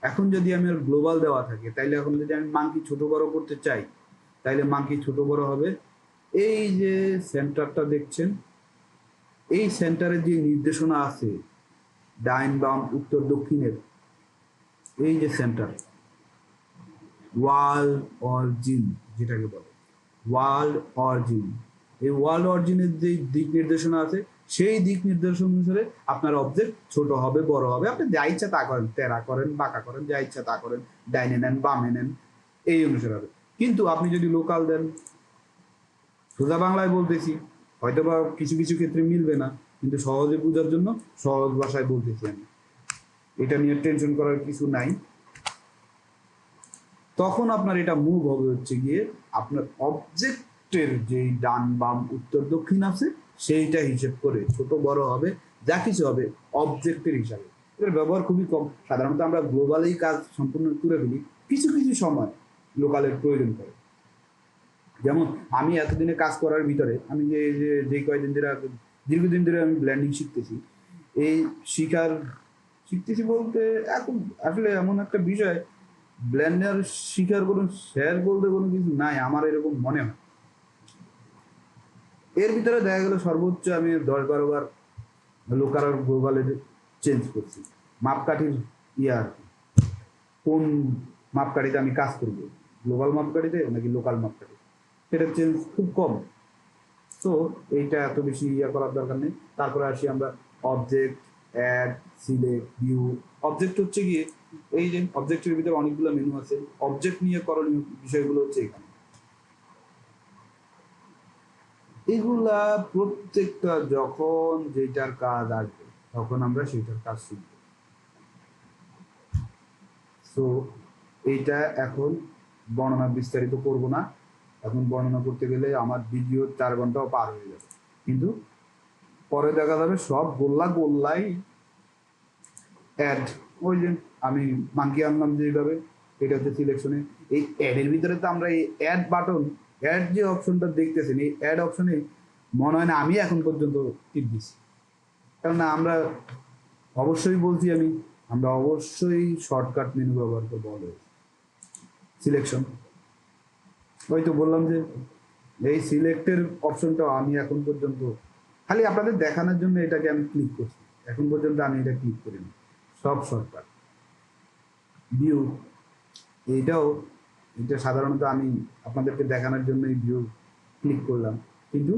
এখন যদি আমি আর গ্লোবাল দেওয়া থাকে, তাইলে এখন যদি আমি মাঙ্কি ছোট বড় করতে চাই, তাইলে মাঙ্কি ছোট বড় হবে। এই যে সেন্টারটা দেখছেন, এই সেন্টারে যে নির্দেশনা আছে ডাইন বাম উত্তর দক্ষিণের, এই যে সেন্টার ওয়ার্ল্ড অরিজিন যেটাকে বলে, ওয়ার্ল্ড অরিজিন, এই ওয়ার্ল্ড অরিজিনের যে দিক নির্দেশনা আছে, সেই দিক নির্দেশনা অনুসারে আপনার অবজেক্ট ছোট হবে বড় হবে। আপনি যা ইচ্ছা তা করেন, তেরা করেন, বাঁকা করেন, যা ইচ্ছা তা করেন, ডাইনে নেন বামে নেন, এই অনুসারে হবে। কিন্তু আপনি যদি লোকাল দেন, সোজা বাংলায় বলতেছি, হয়তো বা কিছু কিছু ক্ষেত্রে মিলবে না, কিন্তু সহজে বোঝার জন্য সহজ ভাষায় বলতেছি আমি, এটা নিয়ে টেনশন করার কিছু নাই। তখন আপনার এটা মুভ হবে হচ্ছে গিয়ে আপনার অবজেক্টের যেই ডান বাম উত্তর দক্ষিণ আছে সেইটা হিসেব করে ছোট বড় হবে, যা কিছু হবে অবজেক্টের হিসাবে। এর ব্যবহার খুবই কম, সাধারণত আমরা গ্লোবালেই কাজ সম্পূর্ণ করে ফেলি, কিছু কিছু সময় লোকালের প্রয়োজন পড়ে। যেমন আমি এতদিনে কাজ করার ভিতরে, আমি যে কয়েকদিন ধরে, দীর্ঘদিন ধরে আমি ব্ল্যান্ডিং শিখতেছি, এই শিখতেছি বলতে এখন আসলে এমন একটা বিষয়, ব্লেন্ডার শিখার কোনো শেয়ার বলতে কোনো কিছু নাই আমার, এরকম মনে হয়। এর ভিতরে দেখা গেল সর্বোচ্চ আমি 10-12 বার লোকাল আর গ্লোবালে চেঞ্জ করছি। মাপকাঠির ইয়ার কোন মাপকাঠিতে আমি কাজ করব, গ্লোবাল মাপকাঠিতে নাকি লোকাল মাপকাঠি, সেটা চেঞ্জ খুব কম। তো এইটা এত বেশি ইয়া করার দরকার নেই। তারপরে আসি আমরা object, add, select, view. Object হচ্ছে গিয়ে এই যে অবজেক্টের ভিতরে অনেকগুলো মেনু আছে, অবজেক্ট নিয়ে করণীয় বিষয়গুলো হচ্ছে এখানে। এগুলা প্রত্যেকটা যখন যেটার কাজ আসবে তখন আমরা সেটার কাজ শিখব। তো এইটা এখন বর্ণনা বিস্তারিত করব না, এখন বর্ণনা করতে গেলে আমার ভিডিও 4 ঘন্টাও পার হয়ে যাবে, কিন্তু পরে দেখা যাবে সব গোল্লাই অ্যাড। ওই যে আমি মাঙ্কি আনলাম যেভাবে, এটা হচ্ছে সিলেকশনে, এই অ্যাডের ভিতরে তো আমরা এই অ্যাড বাটন, অ্যাড যে অপশনটা দেখতেছেন, এই অ্যাড অপশনে মনে হয় না আমি এখন পর্যন্ত টিপ দিচ্ছি, কারণ আমরা অবশ্যই বলছি আমরা অবশ্যই শর্টকাট মেনু ব্যবহার করবো অলওয়েজ। সিলেকশন, ওই তো বললাম যে এই সিলেক্টের অপশনটা আমি এখন পর্যন্ত খালি আপনাদের দেখানোর জন্য এটাকে আমি ক্লিক করছি, এখন পর্যন্ত আমি এটা ক্লিক করিনি, সব শর্টকাট। ভিউ, এটা সাধারণত আমি আপনাদেরকে দেখানোর জন্য এই ভিউ ক্লিক করলাম, কিন্তু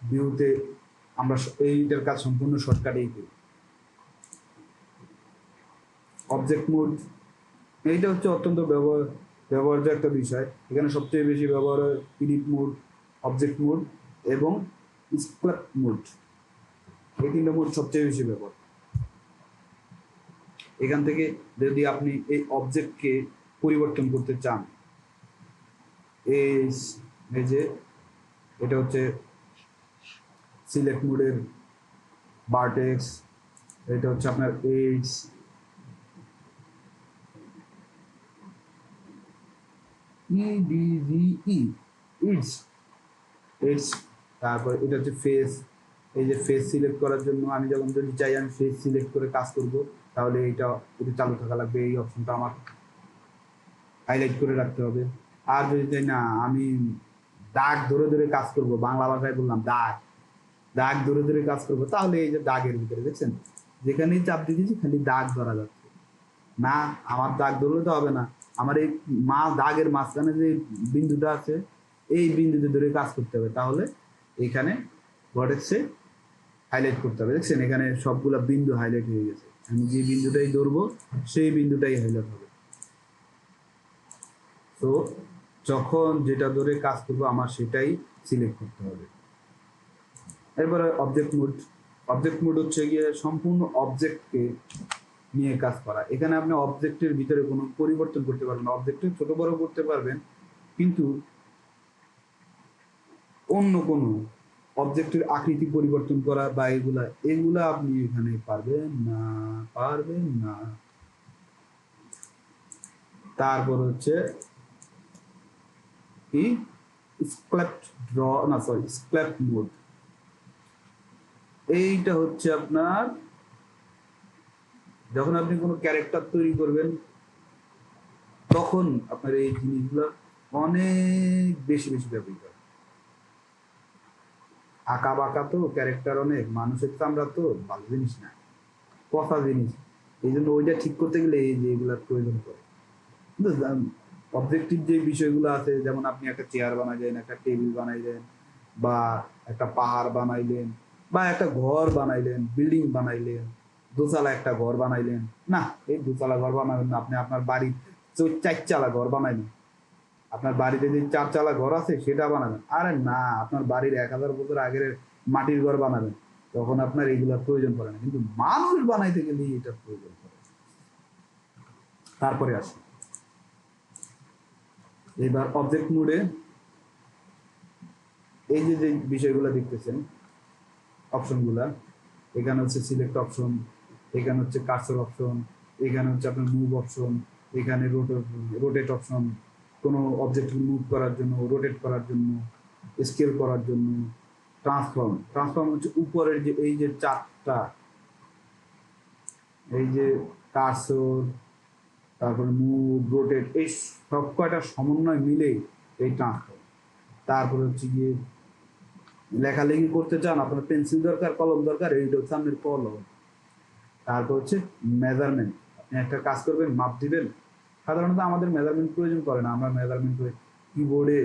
ভিউতে আমরা এইটার কাজ সম্পূর্ণ শর্টকাটেই করি। অবজেক্ট মোড, এইটা হচ্ছে অত্যন্ত ব্যবহার্য একটা বিষয়। এখানে সবচেয়ে বেশি ব্যবহার হয় এডিট মোড, অবজেক্ট মোড এবং স্ক্ল্যাপ মোড, এই 3টা মোড সবচেয়ে বেশি ব্যবহার। এখান থেকে যদি আপনি এই অবজেক্টকে পরিবর্তন করতে চান, এই যে এটা হচ্ছে সিলেক্ট মোডের ভার্টেক্স, এটা হচ্ছে আপনার এইডস, ইডস, তারপর এটা হচ্ছে ফেস। এই যে ফেস সিলেক্ট করার জন্য আমি যদি চাই আমি ফেস সিলেক্ট করে কাজ করব, তাহলে এটা চালু থাকা লাগবে, এই অপশনটা আমার। হাইলাইট করে রাখতে হবে। আর যদি চাই না আমি দাগ ধরে ধরে কাজ করব, বাংলা ভাষায় বললাম দাগ, দাগ ধরে ধরে কাজ করব, তাহলে এই যে দাগের ভিতরে দেখছেন যেখানেই চাপ দিতেছি খালি দাগ ধরা যাচ্ছে। না, আমার দাগ ধরলে তো হবে না, আমার এই দাগের মাঝখানে যে বিন্দুটা আছে এই বিন্দুতে ধরে কাজ করতে হবে, তাহলে এখানে ভর্টেক্সে হাইলাইট করতে হবে। দেখছেন এখানে সবগুলা বিন্দু হাইলাইট হয়ে গেছে, আমি যে বিন্দুটাই ধরবো সেই বিন্দুটাই হাইলাইট হবে। তো যখন যেটা ধরে কাজ করবো আমার সেটাই সিলেক্ট করতে হবে। এরপরে অবজেক্ট মোড। অবজেক্ট মোড হচ্ছে গিয়ে সম্পূর্ণ অবজেক্টকে নিয়ে কাজ করা। এখানে আপনি অবজেক্টের ভিতরে কোনো পরিবর্তন করতে পারবেন না, অবজেক্টের ছোট বড় করতে পারবেন, কিন্তু অন্য কোনো অবজেক্টের আকৃতি পরিবর্তন করা বা এগুলা আপনি এখানে পারবেন না। তারপর হচ্ছে কি স্ক্ল্যাপ মোড। এইটা হচ্ছে আপনার যখন আপনি কোনো ক্যারেক্টার তৈরি করবেন তখন আপনার এই জিনিসগুলো অনেক বেশি বেশি ব্যবহৃত হয়। আঁকা বাঁকা তো ক্যারেক্টার অনেক, মানুষের চামড়া তো ভালো জিনিস না, পচা জিনিস, এই জন্য ওইটা ঠিক করতে গেলে এই যে এগুলার প্রয়োজন পড়ে। কিন্তু অবজেক্টিভ যে বিষয়গুলো আছে, যেমন আপনি একটা চেয়ার বানাইলেন, একটা টেবিল বানাইলেন, বা একটা পাহাড় বানাইলেন, বা একটা ঘর বানাইলেন, বিল্ডিং বানাইলেন, দোতলা একটা ঘর বানাইলেন, না এই দোতলা ঘর বানাবেন না, আপনি আপনার বাড়ির 4 চালা ঘর বানাইলেন, আপনার বাড়িতে যে 4 চালা ঘর আছে সেটা বানাবেন। আরে না, আপনার বাড়ির 1000 বছর আগের মাটির ঘর বানাবেন, তখন আপনার এগুলোর প্রয়োজন পড়ে না, কিন্তু মানুষ বানাইতে গেলে এটার প্রয়োজন পড়ে। তারপরে আসি এবার অবজেক্ট মোডে, এই যে যে বিষয়গুলো দেখতেছেন অপশনগুলা, এখানে হচ্ছে সিলেক্ট অপশন, এখানে হচ্ছে কার্সর অপশন, এখানে হচ্ছে আপনার মুভ অপশন, এখানে রোটেট অপশন, কোনো অবজেক্ট মুভ করার জন্য, রোটেট করার জন্য, স্কেল করার জন্য। ট্রান্সফর্ম হচ্ছে উপরের যে এই যে 4টা, এই যে কার্সর, তারপরে মুভ, রোটেট, এই সব কয়টা সমন্বয় মিলে এই ট্রান্সফর্ম। তারপরে হচ্ছে গিয়ে লেখালেখি করতে চান, আপনার পেন্সিল দরকার, কলম দরকার, এইটা হচ্ছে আপনার কলম। তারপর হচ্ছে মেজারমেন্ট, আপনি একটা কাজ করবেন, মাপ দিবেন, সাধারণত আমাদের মেজারমেন্ট প্রয়োজন পড়ে না, আমরা মেজারমেন্ট করে কিবোর্ডে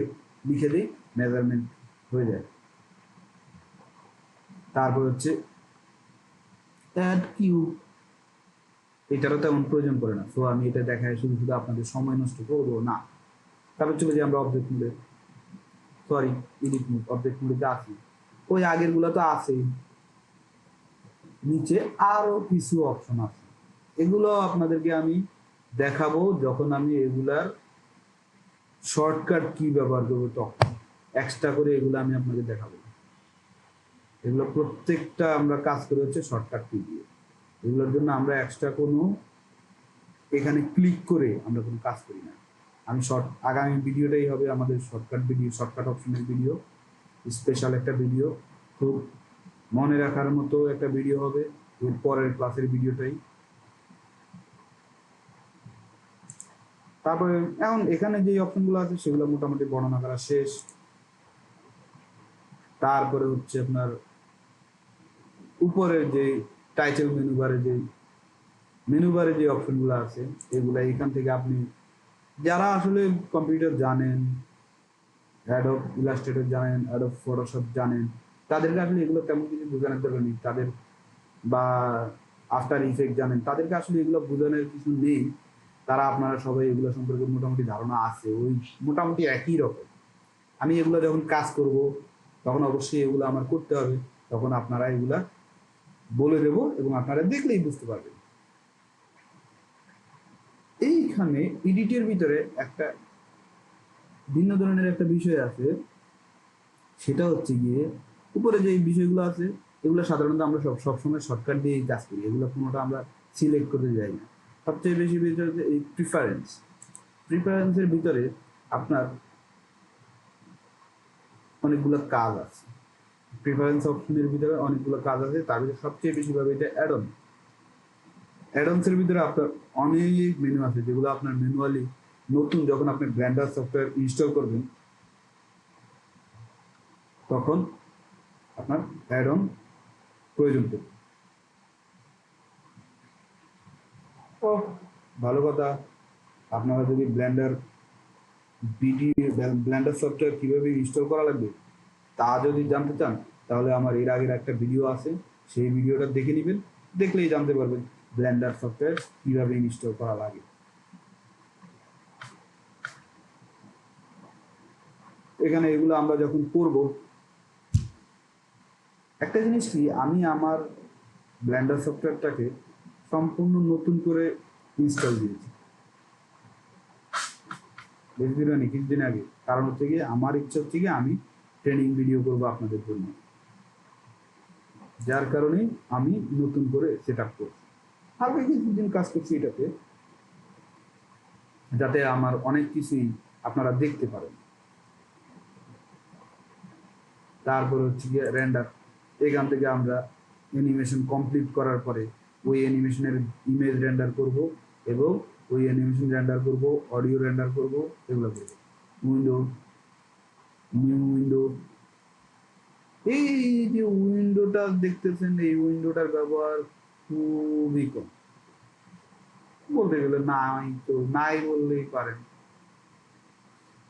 লিখে দিই, মেজারমেন্ট হয়ে যায়। তারপর হচ্ছে অ্যাড কিউব, এটারও তেমন প্রয়োজন পড়ে না, তো আমি এটা দেখায় শুধু শুধু আপনাদের সময় নষ্ট করবো না। তারপর চলে যাই আমরা অবজেক্ট মোডে, এডিট মোড, অবজেক্ট মোডে আসি, ওই আগের গুলো তো আছেই, নিচে আরো কিছু অপশন আছে, এগুলো আপনাদেরকে আমি দেখাবো যখন আমি এগুলার শর্টকাট কি ব্যবহার করবো, তখন এক্সট্রা করে এগুলো আমি আপনাদের দেখাবো। এগুলো প্রত্যেকটা আমরা কাজ করে হচ্ছে শর্টকাট কি দিয়ে, এগুলোর জন্য আমরা এক্সট্রা কোনো এখানে ক্লিক করে আমরা কোনো কাজ করি না। আমি আগামী ভিডিওটাই হবে আমাদের শর্টকাট ভিডিও, শর্টকাট অপশনের ভিডিও, স্পেশাল একটা ভিডিও, খুব মনে রাখার মতো একটা ভিডিও হবে এর পরের ক্লাসের ভিডিওটাই। তারপরে এখন এখানে যে অপশনগুলো আছে সেগুলো মোটামুটি বর্ণনা করা শেষ। তারপরে হচ্ছে আপনার উপরের যে টাইটেল মেনু বারে যে অপশনগুলো আছে, এগুলা এখান থেকে আপনি যারা আসলে কম্পিউটার জানেন, অ্যাডোব ইলাস্ট্রেটর জানেন, অ্যাডোব ফটোশপ জানেন, তাদেরকে আসলে এগুলো তেমন কিছু বোঝানোর দরকার নেই, তাদের বা আফটার ইফেক্ট জানেন, তাদেরকে আসলে এগুলো বোঝানোর কিছু নেই, তারা আপনারা সবাই এগুলো সম্পর্কে মোটামুটি ধারণা আছে, ওই মোটামুটি একই রকম। আমি এগুলো যখন কাজ করব তখন অবশ্যই এগুলো আমার করতে হবে, তখন আপনারা এগুলা বলে দেব এবং আপনারা দেখলেই বুঝতে পারবেন। এইখানে এডিটের ভিতরে একটা ভিন্ন ধরনের একটা বিষয় আছে, সেটা হচ্ছে গিয়ে উপরে যে বিষয়গুলো আছে এগুলো সাধারণত আমরা সবসময় শর্টকাট দিয়ে কাজ করি, এগুলো কোনোটা আমরা সিলেক্ট করতে যাই না। সবচেয়ে বেশি বিষয় হচ্ছে এই প্রিফারেন্সের ভিতরে আপনার অনেকগুলো কাজ আছে, প্রিফারেন্স অপশনের ভিতরে অনেকগুলো কাজ আছে, তার ভিতরে সবচেয়ে বেশি ভাবে এটা অ্যাডনসের ভিতরে আপনার অনেক মেনু আছে যেগুলো আপনার ম্যানুয়ালি নতুন যখন আপনি ব্লেন্ডার সফটওয়্যার ইনস্টল করবেন তখন আপনার অ্যাড অন প্রয়োজন পড়বে। ও ভালো কথা, আপনারা যদি ব্লেন্ডার সফটওয়্যার কীভাবে ইনস্টল করা লাগবে তা যদি জানতে চান তাহলে আমার এর আগের একটা ভিডিও আছে, সেই ভিডিওটা দেখে নেবেন, দেখলেই জানতে পারবেন ব্লেন্ডার সফটওয়্যার কীভাবে ইনস্টল করা লাগে। এখানে এগুলো আমরা যখন করব, একটা জিনিস কি, আমি আমার ব্লেন্ডার সফটওয়্যারটাকে সম্পূর্ণ নতুন করে ইনস্টল দিয়েছি বেশি দিন হয়নি, কিছুদিন আগে। কারণ হচ্ছে গিয়ে আমার ইচ্ছা হচ্ছে গিয়ে আমি ট্রেনিং ভিডিও করবো আপনাদের জন্য, যার কারণে আমি নতুন করে সেট আপ করছি। হালকা কিছুদিন কাজ করছি এটাতে, যাতে আমার অনেক কিছুই আপনারা দেখতে পারেন। তারপর হচ্ছে গিয়ে রেন্ডার, এখান থেকে আমরা অ্যানিমেশন কমপ্লিট করার পরে ওই অ্যানিমেশনের ইমেজ রেন্ডার করব এবং ওই অ্যানিমেশন রেন্ডার করব, অডিও রেন্ডার করব, এগুলো করব। উইন্ডো, নিউ উইন্ডো, এই যে উইন্ডোটা দেখতেছেন, এই উইন্ডোটার ব্যবহার খুবই কম, বলতে গেলে নাই, তো নাই বললেই পারেন।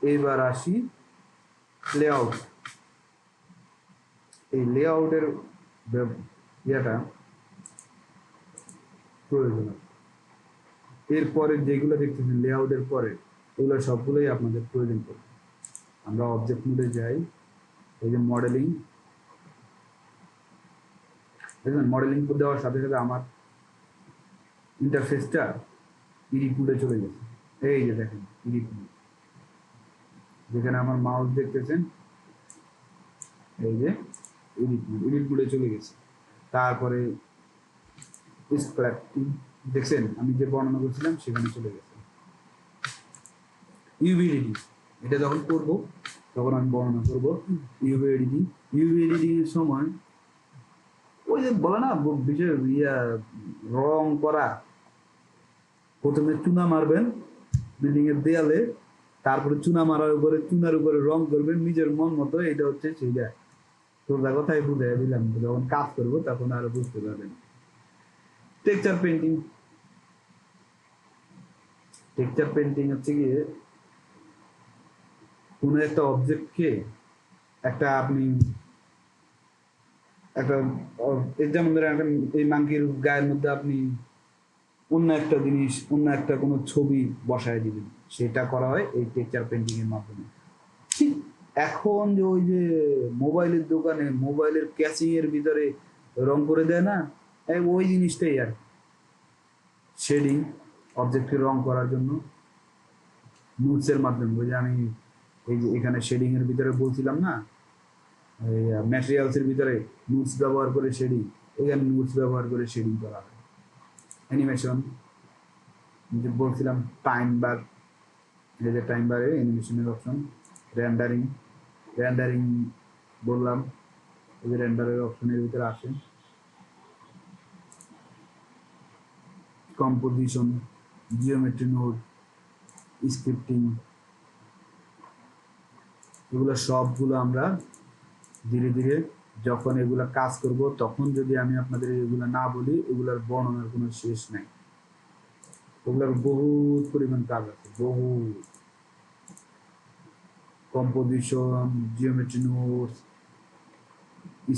এবার আসি লেআউট। এই লেআউটের ইয়েটা প্রয়োজন। এরপরে যেগুলো দেখতেছেন লেআউটের পরে, এগুলো সবগুলোই আপনাদের প্রয়োজন পড়বে। আমরা অবজেক্ট মোডে যাই, এই যে মডেলিং, দেখবেন মডেলিং দেওয়ার সাথে সাথে আমার ইন্টারফেসটা এডিট মোডে চলে গেছে। এই যে দেখেন এডিট মোড, যেখানে আমার মাউস দেখতেছেন, এই যে এডিট মোডে চলে গেছে। তারপরে দেখছেন আমি যে বর্ণনা করছিলাম সেখানে চলে গেছে। ইউভি এডিটিং, এটা যখন করব তখন আমি বর্ণনা করব ইউভি এডিটিং। ইউভি এডিটিং এর সময় ওই যে বলে না বিশেষ রং করা, প্রথমে চুনা মারবেন বিল্ডিং এর দেয়ালে, তারপরে চুনা মারার উপরে চুনার উপরে রং করবেন নিজের মন মতো। এটা হচ্ছে সেইটা, তোমরা কথাই বুঝাই দিলাম, যখন কাজ করবো তখন আরো বুঝতে পারবেন। টেক্সচার পেন্টিং, টেক্সচার পেন্টিং হচ্ছে গিয়ে কোনো একটা অবজেক্টকে একটা আপনি একটা যেমন ধরেন এই মাংকির গায়ের মধ্যে আপনি অন্য একটা জিনিস, অন্য একটা কোনো ছবি বসায় দিবেন, সেটা করা হয় এই টেক্সচার পেন্টিং এর মাধ্যমে। ঠিক এখন যে ওই যে মোবাইলের দোকানে মোবাইলের ক্যাচিং এর ভিতরে রং করে দেয় না, ওই জিনিসটাই আর শেডিং, অবজেক্টকে রং করার জন্য নুটস এর মাধ্যমে। ওই যে আমি এই যে এখানে শেডিং এর ভিতরে বলছিলাম না, এই ম্যাটেরিয়ালস এর ভিতরে নুটস ব্যবহার করে শেডিং, এখানে নুটস ব্যবহার করে শেডিং করা হয়। অ্যানিমেশন, যে বলছিলাম টাইম বার, এই যে টাইম বারে অ্যানিমেশনের অপশন। রেন্ডারিং, রেন্ডারিং বললাম, এই যে রেন্ডারের অপশনের ভিতরে আসে। কম্পোজিশন, জিওমেট্রি নোড, স্ক্রিপ্টিং, এগুলো সবগুলো আমরা ধীরে ধীরে যখন এগুলা কাজ করব তখন যদি আমি আপনাদের এগুলা না বলি, এগুলার বর্ণনার কোনো শেষ নাই। ওগুলার বহুত পরিমাণ কাজ আছে, বহু কম্পোজিশন, জিওমেট্রি নোডস,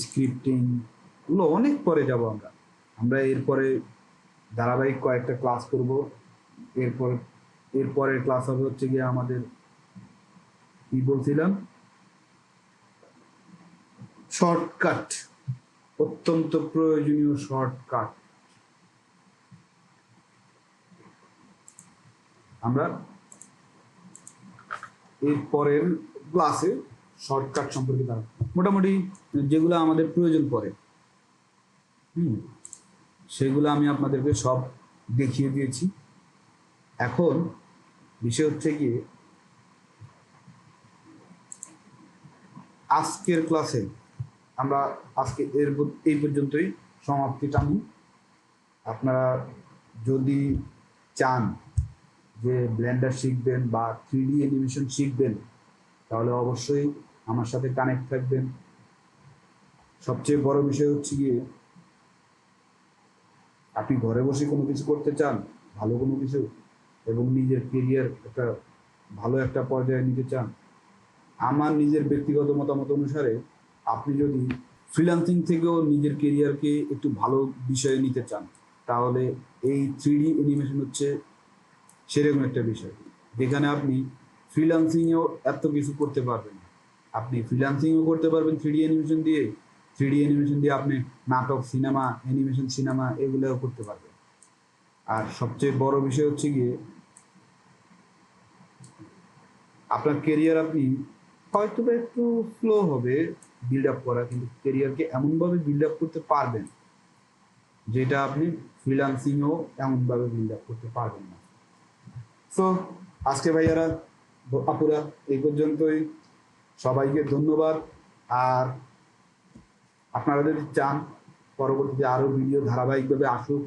স্ক্রিপ্টিং, এগুলো অনেক পরে যাব আমরা। আমরা এরপরে ধারাবাহিক কয়েকটা ক্লাস করব। এরপরের ক্লাস হবে হচ্ছে গিয়ে আমাদের কি বলছিলাম, শর্টকাট, অত্যন্ত প্রয়োজনীয় শর্টকাট। আমরা এর পরের ক্লাসে শর্টকাট সম্পর্কে জানব, মোটামুটি যেগুলো আমাদের প্রয়োজন পড়ে সেগুলো আমি আপনাদেরকে সব দেখিয়ে দিয়েছি। এখন বিষয় হচ্ছে গিয়ে আজকের ক্লাসে আমরা আজকে এই পর্যন্তই সমাপ্তি টানি। আপনারা যদি চান যে ব্লেন্ডার শিখবেন বা 3D অ্যানিমেশন শিখবেন, তাহলে অবশ্যই আমার সাথে কানেক্ট থাকবেন। সবচেয়ে বড় বিষয় হচ্ছে গিয়ে আপনি ঘরে বসে কোনো কিছু করতে চান, ভালো কোনো কিছু, এবং নিজের কেরিয়ার একটা ভালো একটা পর্যায়ে নিতে চান, আমার নিজের ব্যক্তিগত মতামত অনুসারে আপনি যদি ফ্রিল্যান্সিং থেকেও নিজের কেরিয়ারকে একটু ভালো বিষয়ে নিতে চান, তাহলে এই 3D অ্যানিমেশন হচ্ছে সেরকম একটা বিষয়, যেখানে আপনি ফ্রিল্যান্সিংয়েও এত কিছু করতে পারবেন। আপনি ফ্রিল্যান্সিংও করতে পারবেন 3D অ্যানিমেশন দিয়ে, 3D অ্যানিমেশন দিয়ে আপনি নাটক, সিনেমা, অ্যানিমেশন সিনেমা এগুলোও করতে পারবেন। আর সবচেয়ে বড় বিষয় হচ্ছে গিয়ে আপনার কেরিয়ার আপনি হয়তো বা একটু স্লো হবে বিল্ড আপ করা, কিন্তু কেরিয়ারকে এমনভাবে বিল্ড আপ করতে পারবেন যেটা আপনি ফ্রিল্যান্সিংও এমনভাবে বিল্ড আপ করতে পারবেন না। সো আজকে ভাইয়ারা, আপুরা, এই পর্যন্তই। সবাইকে ধন্যবাদ। আর আপনারা যদি চান পরবর্তীতে আরও ভিডিও ধারাবাহিকভাবে আসুক,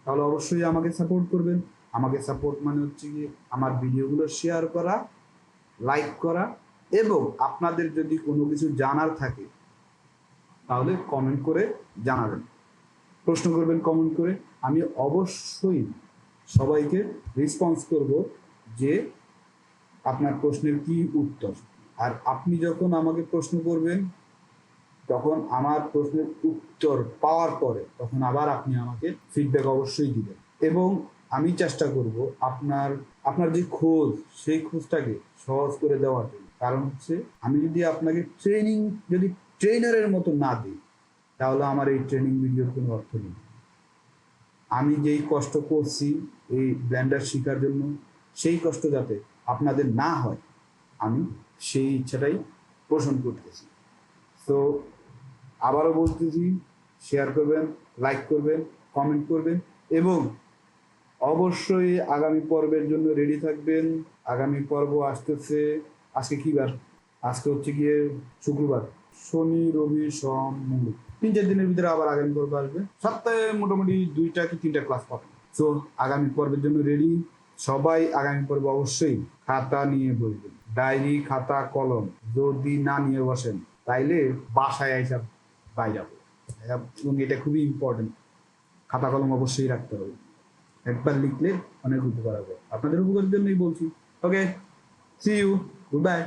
তাহলে অবশ্যই আমাকে সাপোর্ট করবেন। আমাকে সাপোর্ট মানে হচ্ছে কি আমার ভিডিওগুলো শেয়ার করা, লাইক করা, এবং আপনাদের যদি কোনো কিছু জানার থাকে তাহলে কমেন্ট করে জানাবেন, প্রশ্ন করবেন কমেন্ট করে। আমি অবশ্যই সবাইকে রেসপন্স করব যে আপনার প্রশ্নের কি উত্তর। আর আপনি যখন আমাকে প্রশ্ন করবেন, তখন আমার প্রশ্নের উত্তর পাওয়ার পরে তখন আবার আপনি আমাকে ফিডব্যাক অবশ্যই দিবেন, এবং আমি চেষ্টা করব আপনার আপনার যে খোঁজ সেই খোঁজটাকে সহজ করে দেওয়ার জন্য। কারণ হচ্ছে আমি যদি আপনাকে ট্রেনিং, যদি ট্রেনারের মতো না দিই, তাহলে আমার এই ট্রেনিং ভিডিওর কোনো অর্থ নেই। আমি যেই কষ্ট করছি এই ব্লেন্ডার শেখার জন্য, সেই কষ্ট যাতে আপনাদের না হয়, আমি সেই ইচ্ছাটাই পোষণ করতেছি। তো আবারও বলতেছি, শেয়ার করবেন, লাইক করবেন, কমেন্ট করবেন, এবং অবশ্যই আগামী পর্বের জন্য রেডি থাকবেন। আগামী পর্ব আসতেছে, আজকে কি বার? আজকে হচ্ছে গিয়ে শুক্রবার, শনি, রবি, সোম, মঙ্গল, 3-4 দিনের ভিতরে আবার আগামী পর্ব আসবে। সপ্তাহে মোটামুটি 2টা কি 3টা ক্লাস পাবেন। তো আগামী পর্বের জন্য রেডি সবাই। আগামী পর্ব অবশ্যই খাতা নিয়ে বসবেন, ডায়েরি, খাতা, কলম। যদি না নিয়ে বসেন তাইলে বাসায় এসে পাই যাবো, এবং এটা খুবই ইম্পর্টেন্ট। খাতা কলম অবশ্যই রাখতে হবে, একবার লিখলে অনেক উপকার হবে। আপনাদের উপকারের জন্যই বলছি। ওকে, সি ইউ, গুড বাই।